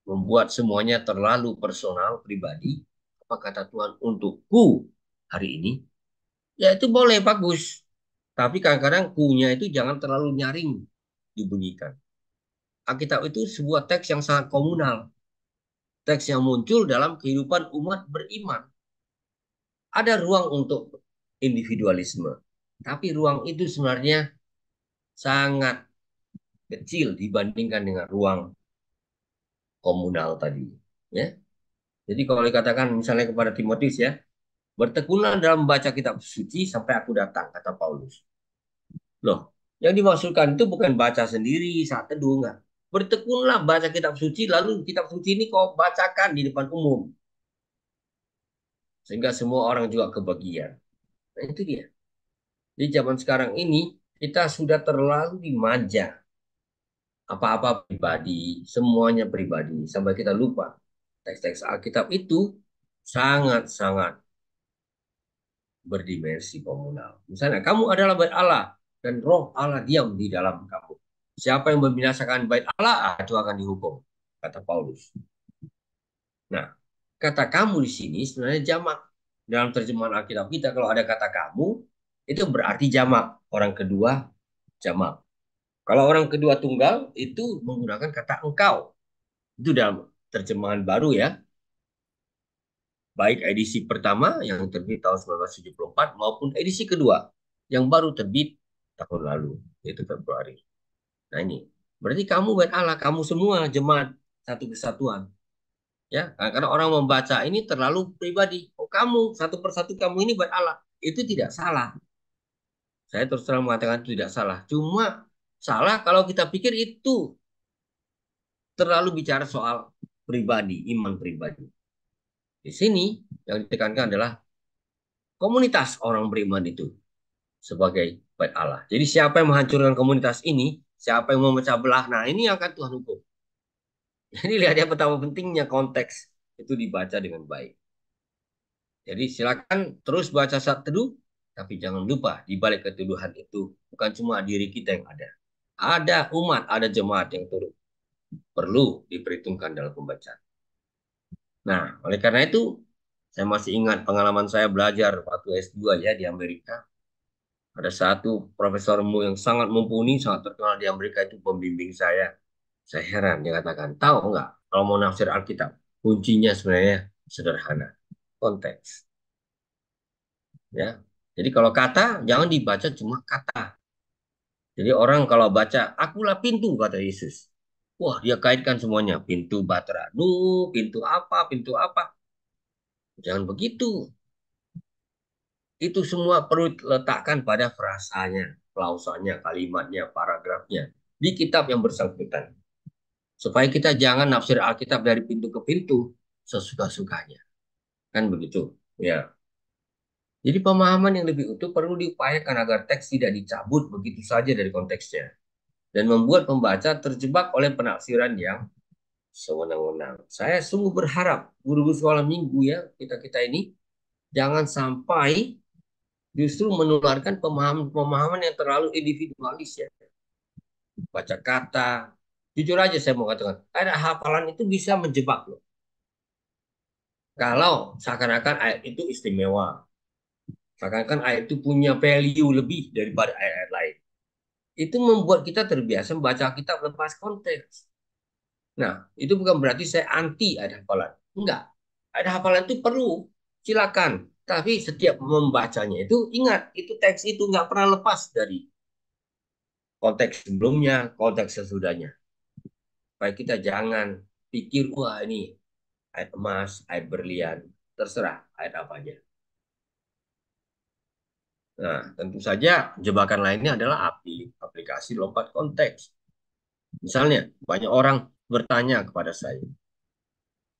membuat semuanya terlalu personal, pribadi, apa kata Tuhan untukku hari ini, ya itu boleh, bagus. Tapi kadang-kadang kunya itu jangan terlalu nyaring dibunyikan. Alkitab itu sebuah teks yang sangat komunal, teks yang muncul dalam kehidupan umat beriman. Ada ruang untuk individualisme, tapi ruang itu sebenarnya sangat kecil dibandingkan dengan ruang komunal tadi. Ya, jadi kalau dikatakan misalnya kepada Timotius ya, bertekunlah dalam membaca kitab suci sampai aku datang, kata Paulus. Loh, yang dimaksudkan itu bukan baca sendiri saat teduh, enggak. Bertekunlah baca kitab suci, lalu kitab suci ini kau bacakan di depan umum. Sehingga semua orang juga kebagian. Nah, itu dia. Di zaman sekarang ini, kita sudah terlalu dimanja. Apa-apa pribadi, semuanya pribadi. Sampai kita lupa. Teks-teks Alkitab itu sangat-sangat berdimensi komunal. Misalnya, kamu adalah bait Allah dan roh Allah diam di dalam kamu. Siapa yang membinasakan bait Allah, itu akan dihukum, kata Paulus. Nah, kata kamu di sini sebenarnya jamak. Dalam terjemahan Alkitab kita, kalau ada kata kamu, itu berarti jamak. Orang kedua, jamak. Kalau orang kedua tunggal, itu menggunakan kata engkau. Itu dalam terjemahan baru ya. Baik edisi pertama yang terbit tahun 1974 maupun edisi kedua yang baru terbit tahun lalu, yaitu Februari. Nah ini, berarti kamu bait Allah, kamu semua jemaat satu kesatuan. Ya, karena orang membaca ini terlalu pribadi. Oh kamu, satu persatu kamu ini bait Allah. Itu tidak salah. Saya terus terang mengatakan itu tidak salah. Cuma salah kalau kita pikir itu terlalu bicara soal pribadi, iman pribadi. Di sini yang ditekankan adalah komunitas orang beriman itu sebagai bait Allah. Jadi siapa yang menghancurkan komunitas ini, siapa yang memecah belah, nah ini yang akan Tuhan hukum. Jadi lihat ya betapa pentingnya konteks itu dibaca dengan baik. Jadi silakan terus baca saat teduh, tapi jangan lupa di balik ketuduhan itu bukan cuma diri kita yang ada. Ada umat, ada jemaat yang turut perlu diperhitungkan dalam pembacaan. Nah, oleh karena itu, saya masih ingat pengalaman saya belajar waktu S2 ya di Amerika. Ada satu profesormu yang sangat mumpuni, sangat terkenal di Amerika itu pembimbing saya. Saya heran, dia katakan, tahu nggak kalau mau nafsir Alkitab, kuncinya sebenarnya sederhana, konteks. Ya, jadi kalau kata jangan dibaca cuma kata. Jadi orang kalau baca, akulah pintu kata Yesus. Wah, dia kaitkan semuanya, pintu Batra, pintu apa, pintu apa. Jangan begitu. Itu semua perlu letakkan pada frasanya, klausanya, kalimatnya, paragrafnya di kitab yang bersangkutan. Supaya kita jangan nafsir Alkitab dari pintu ke pintu sesuka-sukanya. Kan begitu. Ya. Jadi pemahaman yang lebih utuh perlu diupayakan agar teks tidak dicabut begitu saja dari konteksnya dan membuat pembaca terjebak oleh penafsiran yang sewenang-wenang. Saya sungguh berharap guru-guru sekolah minggu ya kita-kita ini jangan sampai justru menularkan pemahaman-pemahaman yang terlalu individualis ya. Baca kata, jujur aja saya mau katakan, ada hafalan itu bisa menjebak loh. Kalau seakan-akan ayat itu istimewa, seakan-akan ayat itu punya value lebih daripada ayat-ayat lain. Itu membuat kita terbiasa membaca kitab lepas konteks. Nah, itu bukan berarti saya anti ayat hafalan. Enggak. Ayat hafalan itu perlu, silakan. Tapi setiap membacanya itu ingat, itu teks itu nggak pernah lepas dari konteks sebelumnya, konteks sesudahnya. Supaya kita jangan pikir, wah ini ayat emas, ayat berlian, terserah ayat apa aja. Nah, tentu saja jebakan lainnya adalah aplikasi lompat konteks. Misalnya, banyak orang bertanya kepada saya,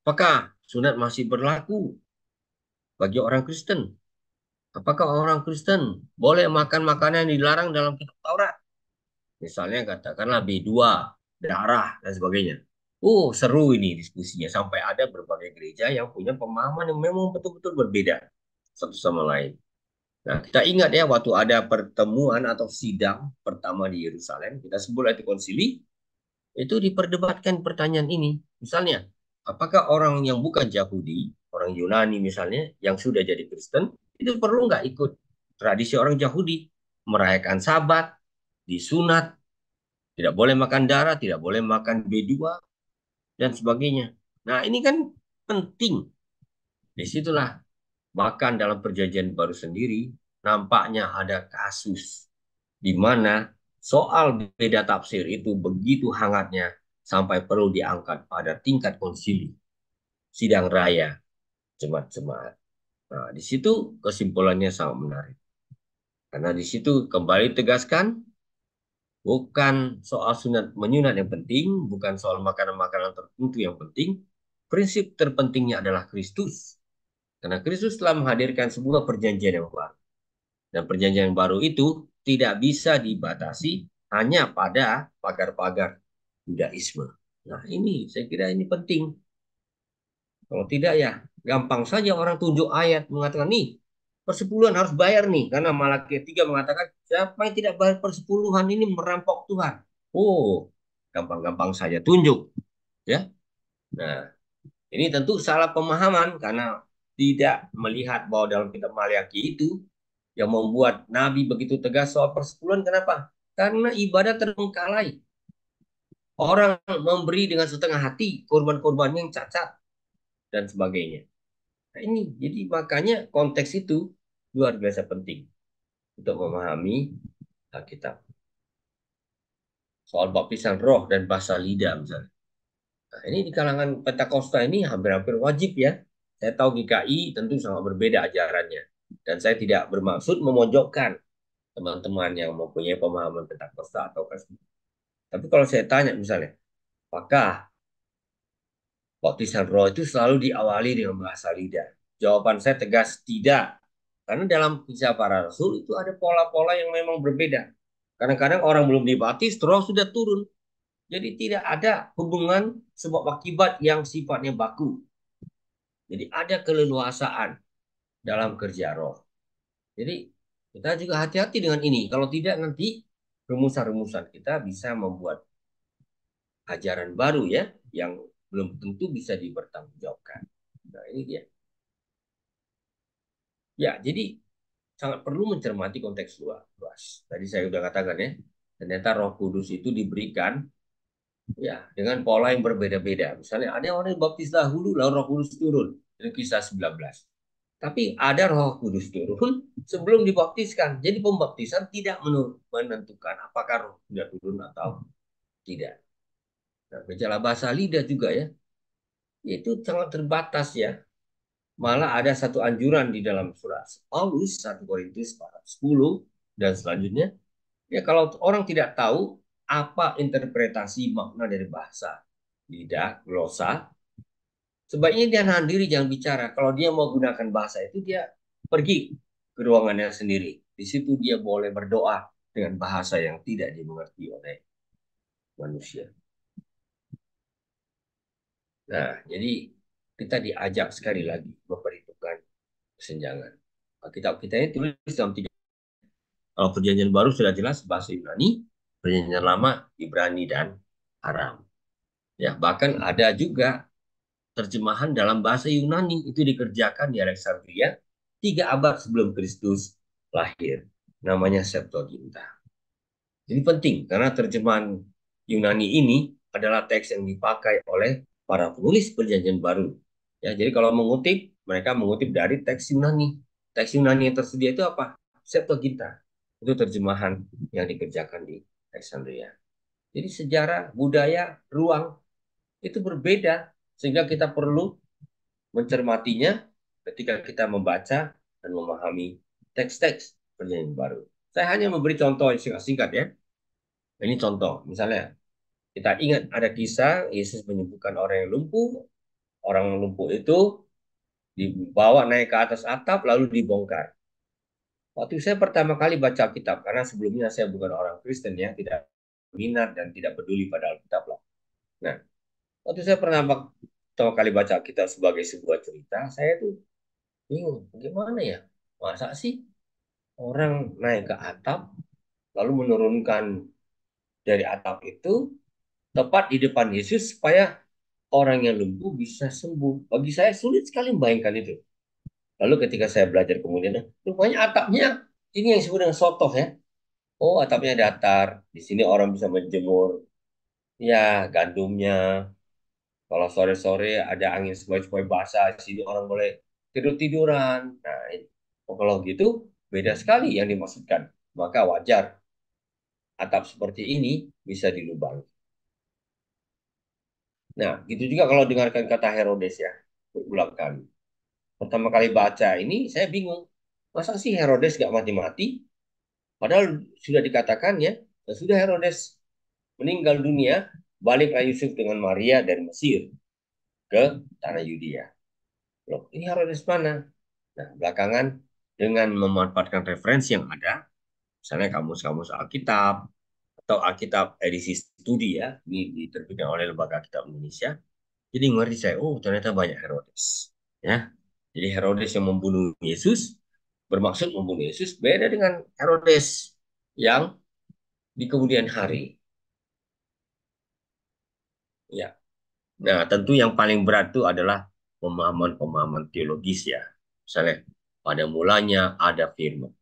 apakah sunat masih berlaku bagi orang Kristen? Apakah orang Kristen boleh makan makanan yang dilarang dalam kitab Taurat? Misalnya katakanlah B2, darah, dan sebagainya. Seru ini diskusinya. Sampai ada berbagai gereja yang punya pemahaman yang memang betul-betul berbeda satu sama lain. Nah, kita ingat ya waktu ada pertemuan atau sidang pertama di Yerusalem, kita sebut itu konsili, itu diperdebatkan pertanyaan ini. Misalnya, apakah orang yang bukan Yahudi, orang Yunani misalnya, yang sudah jadi Kristen, itu perlu nggak ikut tradisi orang Yahudi, merayakan Sabat, disunat, tidak boleh makan darah, tidak boleh makan B2, dan sebagainya. Nah, ini kan penting. Disitulah bahkan dalam perjanjian baru sendiri, nampaknya ada kasus di mana soal beda tafsir itu begitu hangatnya sampai perlu diangkat pada tingkat konsili, sidang raya, jemaat-jemaat. Nah, di situ kesimpulannya sangat menarik. Karena di situ kembali tegaskan, bukan soal sunat menyunat yang penting, bukan soal makanan-makanan tertentu yang penting. Prinsip terpentingnya adalah Kristus. Karena Kristus telah menghadirkan sebuah perjanjian yang baru. Dan perjanjian yang baru itu tidak bisa dibatasi hanya pada pagar-pagar Judaisme. Nah, ini saya kira ini penting. Kalau tidak ya gampang saja orang tunjuk ayat mengatakan nih persepuluhan harus bayar nih karena Malaki 3 mengatakan siapa yang tidak bayar persepuluhan ini merampok Tuhan. Oh, gampang-gampang saja tunjuk ya. Nah, ini tentu salah pemahaman karena tidak melihat bahwa dalam kitab Maliaki itu yang membuat Nabi begitu tegas soal persepuluhan. Kenapa? Karena ibadah terbengkalai. Orang memberi dengan setengah hati, korban-korban yang cacat, dan sebagainya. Nah ini, jadi makanya konteks itu luar biasa penting untuk memahami Alkitab. Soal baptisan roh dan bahasa lidah misalnya. Nah, ini di kalangan Pentakosta ini hampir-hampir wajib ya. Saya tahu GKI tentu sangat berbeda ajarannya. Dan saya tidak bermaksud memojokkan teman-teman yang mempunyai pemahaman Pentakosta atau Kristen. Tapi kalau saya tanya misalnya, apakah baptisan roh itu selalu diawali dengan bahasa lidah? Jawaban saya tegas tidak. Karena dalam kisah para rasul itu ada pola-pola yang memang berbeda. Kadang-kadang orang belum dibaptis, roh sudah turun. Jadi tidak ada hubungan sebab akibat yang sifatnya baku. Jadi ada keleluasaan dalam kerja roh. Jadi kita juga hati-hati dengan ini. Kalau tidak nanti rumusan-rumusan kita bisa membuat ajaran baru ya yang belum tentu bisa dipertanggungjawabkan. Nah, ini dia. Ya, jadi sangat perlu mencermati konteks luas. Tadi saya sudah katakan ya, ternyata Roh Kudus itu diberikan ya dengan pola yang berbeda-beda. Misalnya ada orang yang baptis dahulu lalu Roh Kudus turun. Itu kisah 19. Tapi ada Roh Kudus turun sebelum dibaptiskan. Jadi pembaptisan tidak menentukan apakah Roh sudah turun atau tidak. Nah, gejala bahasa lidah juga ya, itu sangat terbatas ya. Malah ada satu anjuran di dalam surat Paulus 1 Korintus 10 dan selanjutnya. Ya kalau orang tidak tahu apa interpretasi makna dari bahasa lidah, glosa, sebaiknya dia nahan diri jangan bicara. Kalau dia mau gunakan bahasa itu dia pergi ke ruangannya sendiri. Di situ dia boleh berdoa dengan bahasa yang tidak dimengerti oleh manusia. Nah, jadi kita diajak sekali lagi memperhitungkan kesenjangan. Kitab kita ini tulis dalam tiga. Kalau perjanjian baru sudah jelas bahasa Yunani, perjanjian lama Ibrani dan Aram. Ya, bahkan ada juga terjemahan dalam bahasa Yunani itu dikerjakan di Alexandria 3 abad sebelum Kristus lahir. Namanya Septuaginta. Ini penting karena terjemahan Yunani ini adalah teks yang dipakai oleh para penulis perjanjian baru Ya, jadi kalau mengutip, mereka mengutip dari teks Yunani. Teks Yunani yang tersedia itu apa? Septuaginta. Itu terjemahan yang dikerjakan di Alexandria. Jadi sejarah, budaya, ruang itu berbeda sehingga kita perlu mencermatinya ketika kita membaca dan memahami teks-teks perjanjian baru. Saya hanya memberi contoh yang singkat-singkat ya. Ini contoh, misalnya kita ingat ada kisah Yesus menyembuhkan orang yang lumpuh. Orang yang lumpuh itu dibawa naik ke atas atap lalu dibongkar. Waktu saya pertama kali baca Alkitab, karena sebelumnya saya bukan orang Kristen ya, tidak minat dan tidak peduli pada Alkitab lah. Nah, waktu saya pertama kali baca Alkitab sebagai sebuah cerita, saya tuh bingung, bagaimana ya? Masa sih orang naik ke atap, lalu menurunkan dari atap itu tepat di depan Yesus supaya orang yang lumpuh bisa sembuh. Bagi saya sulit sekali membayangkan itu. Lalu ketika saya belajar kemudian, rupanya atapnya ini yang disebut dengan sotoh ya. Oh, atapnya datar. Di sini orang bisa menjemur ya gandumnya. Kalau sore-sore ada angin sepoi-sepoi basah, di sini orang boleh tidur-tiduran. Nah, kalau gitu beda sekali yang dimaksudkan. Maka wajar atap seperti ini bisa dilubang. Nah, gitu juga kalau dengarkan kata Herodes ya, berulang kali. Pertama kali baca ini saya bingung. Masa sih Herodes gak mati-mati? Padahal sudah dikatakan ya, sudah Herodes meninggal dunia, baliklah Yusuf dengan Maria dari Mesir ke tanah Yudea. Loh, ini Herodes mana? Nah, belakangan dengan memanfaatkan referensi yang ada, misalnya kamus-kamus Alkitab, atau Alkitab edisi studi ya, ini diterbitkan oleh Lembaga Kitab Indonesia, jadi ngerti saya, oh ternyata banyak Herodes. Ya, jadi Herodes yang membunuh Yesus, bermaksud membunuh Yesus, beda dengan Herodes yang di kemudian hari. Ya, nah tentu yang paling berat itu adalah pemahaman-pemahaman teologis ya. Misalnya, pada mulanya ada firman.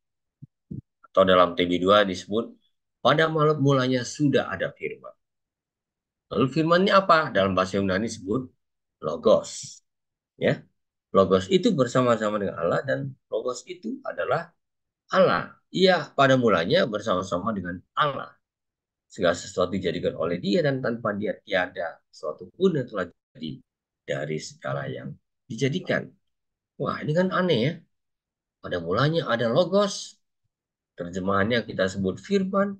Atau dalam TB2 disebut, pada malam mulanya sudah ada firman. Lalu firmannya apa? Dalam bahasa Yunani disebut logos. Ya, logos itu bersama-sama dengan Allah dan logos itu adalah Allah. Ia pada mulanya bersama-sama dengan Allah. Segala sesuatu dijadikan oleh dia dan tanpa dia tiada sesuatu pun yang telah jadi dari segala yang dijadikan. Wah, ini kan aneh ya. Pada mulanya ada logos, terjemahannya kita sebut firman,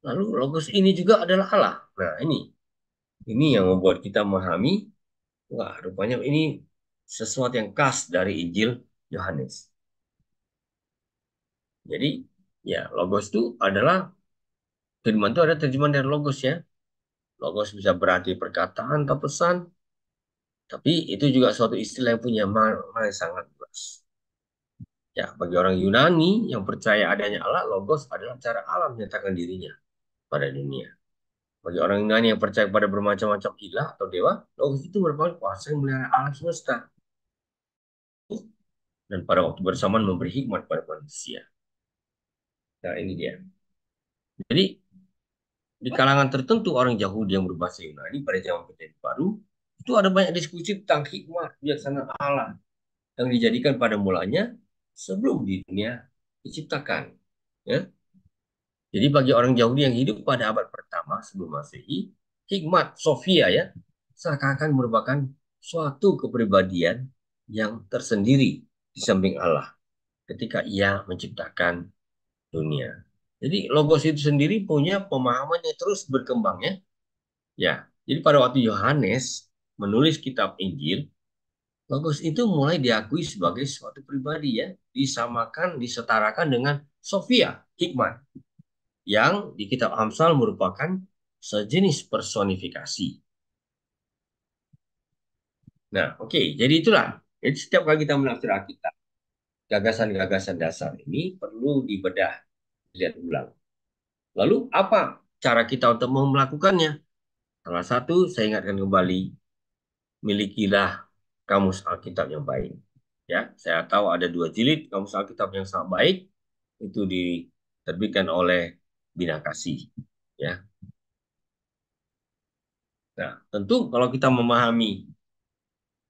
lalu logos ini juga adalah Allah. Nah, ini yang membuat kita memahami, wah, rupanya ini sesuatu yang khas dari Injil Yohanes. Jadi, ya, logos itu adalah firman itu ada terjemahan dari logos ya. Logos bisa berarti perkataan atau pesan, tapi itu juga suatu istilah yang punya makna yang sangat luas. Ya, bagi orang Yunani yang percaya adanya Allah, logos adalah cara Allah menyatakan dirinya pada dunia. Bagi orang Yunani yang percaya pada bermacam-macam ilah atau dewa, logos itu merupakan kuasa yang melihara alam semesta dan pada waktu bersamaan memberi hikmat pada manusia. Nah, ini dia. Jadi, di kalangan tertentu orang Yahudi yang berbahasa Yunani pada zaman Perjanjian Baru, itu ada banyak diskusi tentang hikmat bijaksana Allah yang dijadikan pada mulanya sebelum di dunia diciptakan. Ya. Jadi bagi orang Yahudi yang hidup pada abad pertama sebelum Masehi, hikmat Sophia ya seakan-akan merupakan suatu kepribadian yang tersendiri di samping Allah ketika ia menciptakan dunia. Jadi logos itu sendiri punya pemahaman yang terus berkembang ya. Ya, jadi pada waktu Yohanes menulis kitab Injil, logos itu mulai diakui sebagai suatu pribadi ya, disamakan, disetarakan dengan Sophia, hikmat, yang di kitab Amsal merupakan sejenis personifikasi. Nah, oke, jadi itulah. Jadi setiap kali kita menafsir Alkitab, gagasan-gagasan dasar ini perlu dibedah, dilihat ulang. Lalu apa cara kita untuk melakukannya? Salah satu, saya ingatkan kembali, milikilah kamus Alkitab yang baik. Ya, saya tahu ada 2 jilid kamus Alkitab yang sangat baik, itu diterbitkan oleh Bina Kasih. Ya, nah tentu kalau kita memahami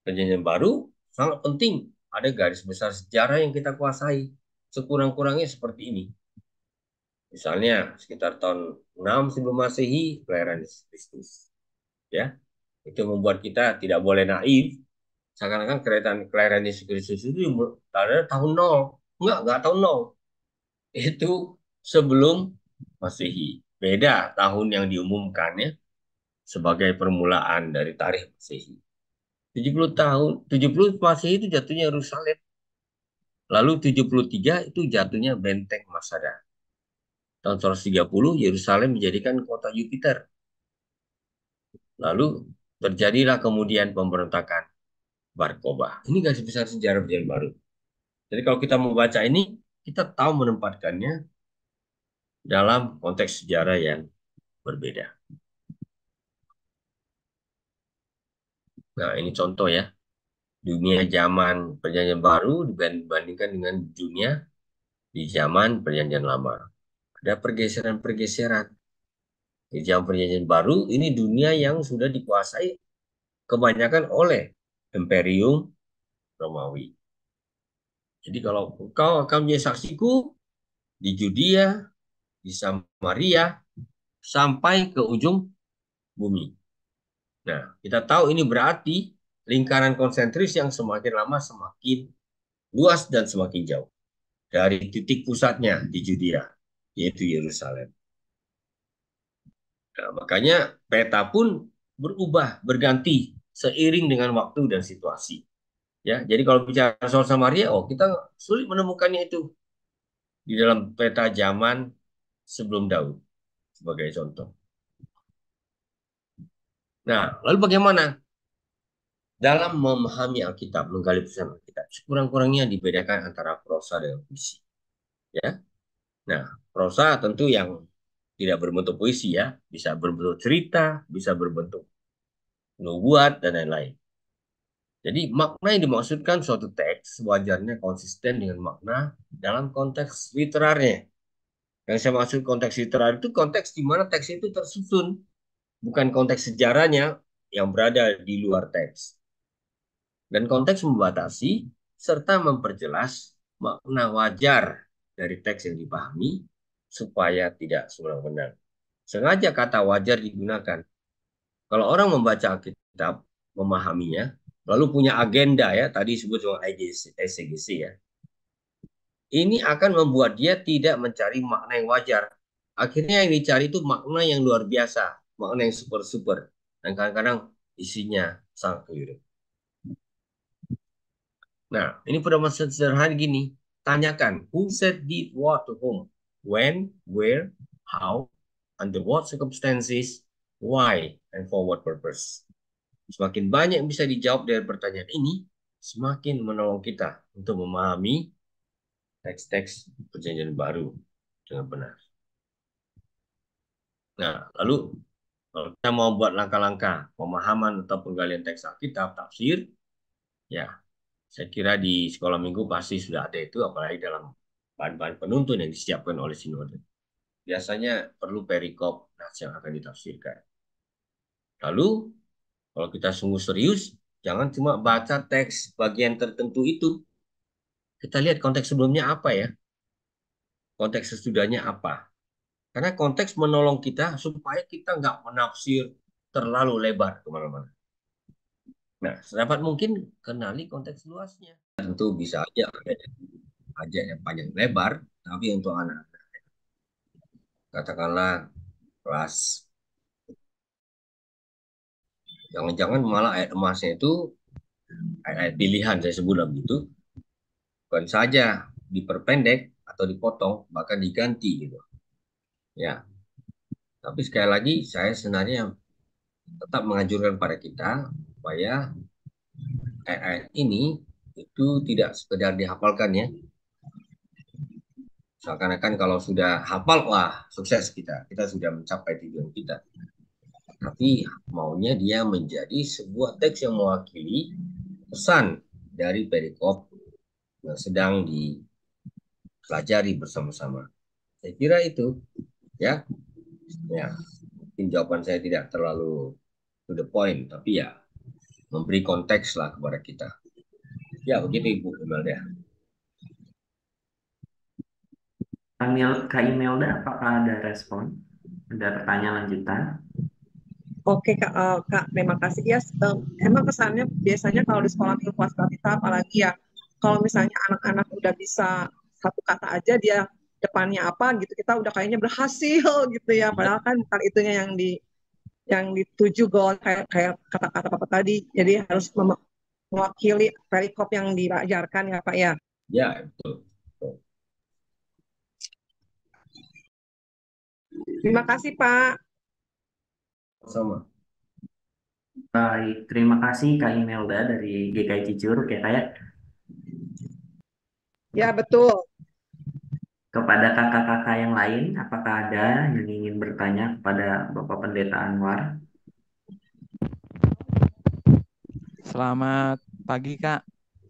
Perjanjian baru sangat penting. Ada garis besar sejarah yang kita kuasai. Sekurang-kurangnya seperti ini. Misalnya sekitar tahun 6 sebelum Masehi, kelahiran Yesus Kristus. Ya, itu membuat kita tidak boleh naif. Seakan-akan kelahiran Yesus Kristus itu ada tahun nol. Enggak tahun nol. Itu sebelum Masehi. Beda tahun yang diumumkannya sebagai permulaan dari tarikh Masehi. 70 tahun, 70 Masehi itu jatuhnya Yerusalem. Lalu 73 itu jatuhnya benteng Masada. Tahun 130 Yerusalem menjadikan kota Jupiter. Lalu terjadilah kemudian pemberontakan Bar Kokhba. Ini garis besar sejarah Perjanjian Baru. Jadi kalau kita membaca ini, kita tahu menempatkannya dalam konteks sejarah yang berbeda. Nah, ini contoh ya. Dunia zaman Perjanjian Baru dibandingkan dengan dunia di zaman Perjanjian Lama. Ada pergeseran-pergeseran. Di zaman Perjanjian Baru, ini dunia yang sudah dikuasai kebanyakan oleh Imperium Romawi. Jadi kalau engkau akan menjadi saksiku di Judea, di Samaria, sampai ke ujung bumi. Nah, kita tahu ini berarti lingkaran konsentris yang semakin lama semakin luas dan semakin jauh dari titik pusatnya di Judea, yaitu Yerusalem. Nah, makanya peta pun berubah, berganti seiring dengan waktu dan situasi. Ya, jadi kalau bicara soal Samaria, oh kita sulit menemukannya itu di dalam peta zaman sebelum Daud sebagai contoh. Nah, lalu bagaimana dalam memahami Alkitab, menggali pesan Alkitab? Sekurang-kurangnya dibedakan antara prosa dan puisi. Ya, nah prosa tentu yang tidak berbentuk puisi ya, bisa berbentuk cerita, bisa berbentuk nubuat dan lain-lain. Jadi makna yang dimaksudkan suatu teks wajarnya konsisten dengan makna dalam konteks literarnya. Yang saya maksud konteks literar itu konteks di mana teks itu tersusun, bukan konteks sejarahnya yang berada di luar teks. Dan konteks membatasi serta memperjelas makna wajar dari teks yang dipahami supaya tidak semena-mena. Sengaja kata wajar digunakan. Kalau orang membaca Alkitab, memahaminya, lalu punya agenda ya, tadi disebut dengan exegesis ya. Ini akan membuat dia tidak mencari makna yang wajar. Akhirnya yang dicari itu makna yang luar biasa, makna yang super-super. Dan kadang-kadang isinya sangat keliru. Nah, ini pada masa sederhana gini. Tanyakan, who said did what to whom? When, where, how, under what circumstances, why, and for what purpose. Semakin banyak yang bisa dijawab dari pertanyaan ini, semakin menolong kita untuk memahami teks-teks perjanjian baru dengan benar. Nah, lalu kalau kita mau buat langkah-langkah pemahaman atau penggalian teks Alkitab, tafsir, ya saya kira di sekolah minggu pasti sudah ada itu, apalagi dalam bahan-bahan penuntun yang disiapkan oleh sinode. Biasanya perlu perikop nas yang akan ditafsirkan. Lalu, kalau kita sungguh serius, jangan cuma baca teks bagian tertentu itu. Kita lihat konteks sebelumnya apa ya, konteks sesudahnya apa. Karena konteks menolong kita supaya kita nggak menafsir terlalu lebar kemana-mana. Nah, sedapat mungkin kenali konteks luasnya. Tentu bisa aja aja yang panjang lebar, tapi untuk anak katakanlah kelas jangan-jangan malah ayat emasnya itu ayat pilihan saya sebut begitu, bukan saja diperpendek atau dipotong, bahkan diganti gitu. Ya, tapi sekali lagi saya sebenarnya tetap menganjurkan pada kita supaya ayat-ayat ini itu tidak sekedar dihafalkan ya. Seakan-akan kalau sudah hafal, wah sukses kita sudah mencapai tujuan kita. Tapi maunya dia menjadi sebuah teks yang mewakili pesan dari perikop yang sedang dipelajari bersama-sama. Saya kira itu ya. Ya, mungkin jawaban saya tidak terlalu to the point, tapi ya memberi konteks lah kepada kita. Ya, begitu Ibu Imelda. Kak Imelda, apakah ada respon? Ada pertanyaan lanjutan? Oke Kak, Kak, terima kasih. Ya, emang kesannya biasanya kalau di sekolah minggu swasta kita, apalagi ya, kalau misalnya anak-anak udah bisa satu kata aja dia depannya apa gitu, kita udah kayaknya berhasil gitu ya. Ya, Padahal kan bukan itunya yang dituju goal kayak kayak kata-kata Bapak tadi. Jadi harus mewakili perikop yang diajarkan ya Pak ya. ya betul. Betul. Terima kasih Pak. Sama. Baik, terima kasih Kak Imelda dari GKI Cijur, oke Kak ya. Ya betul. Kepada kakak-kakak yang lain, apakah ada yang ingin bertanya kepada Bapak Pendeta Anwar? Selamat pagi Kak,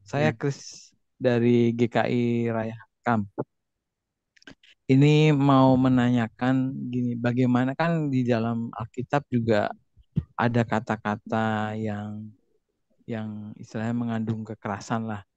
saya Ya, Kris dari GKI Raya Kam. Ini mau menanyakan gini, bagaimana kan di dalam Alkitab juga ada kata-kata yang istilahnya mengandung kekerasan lah.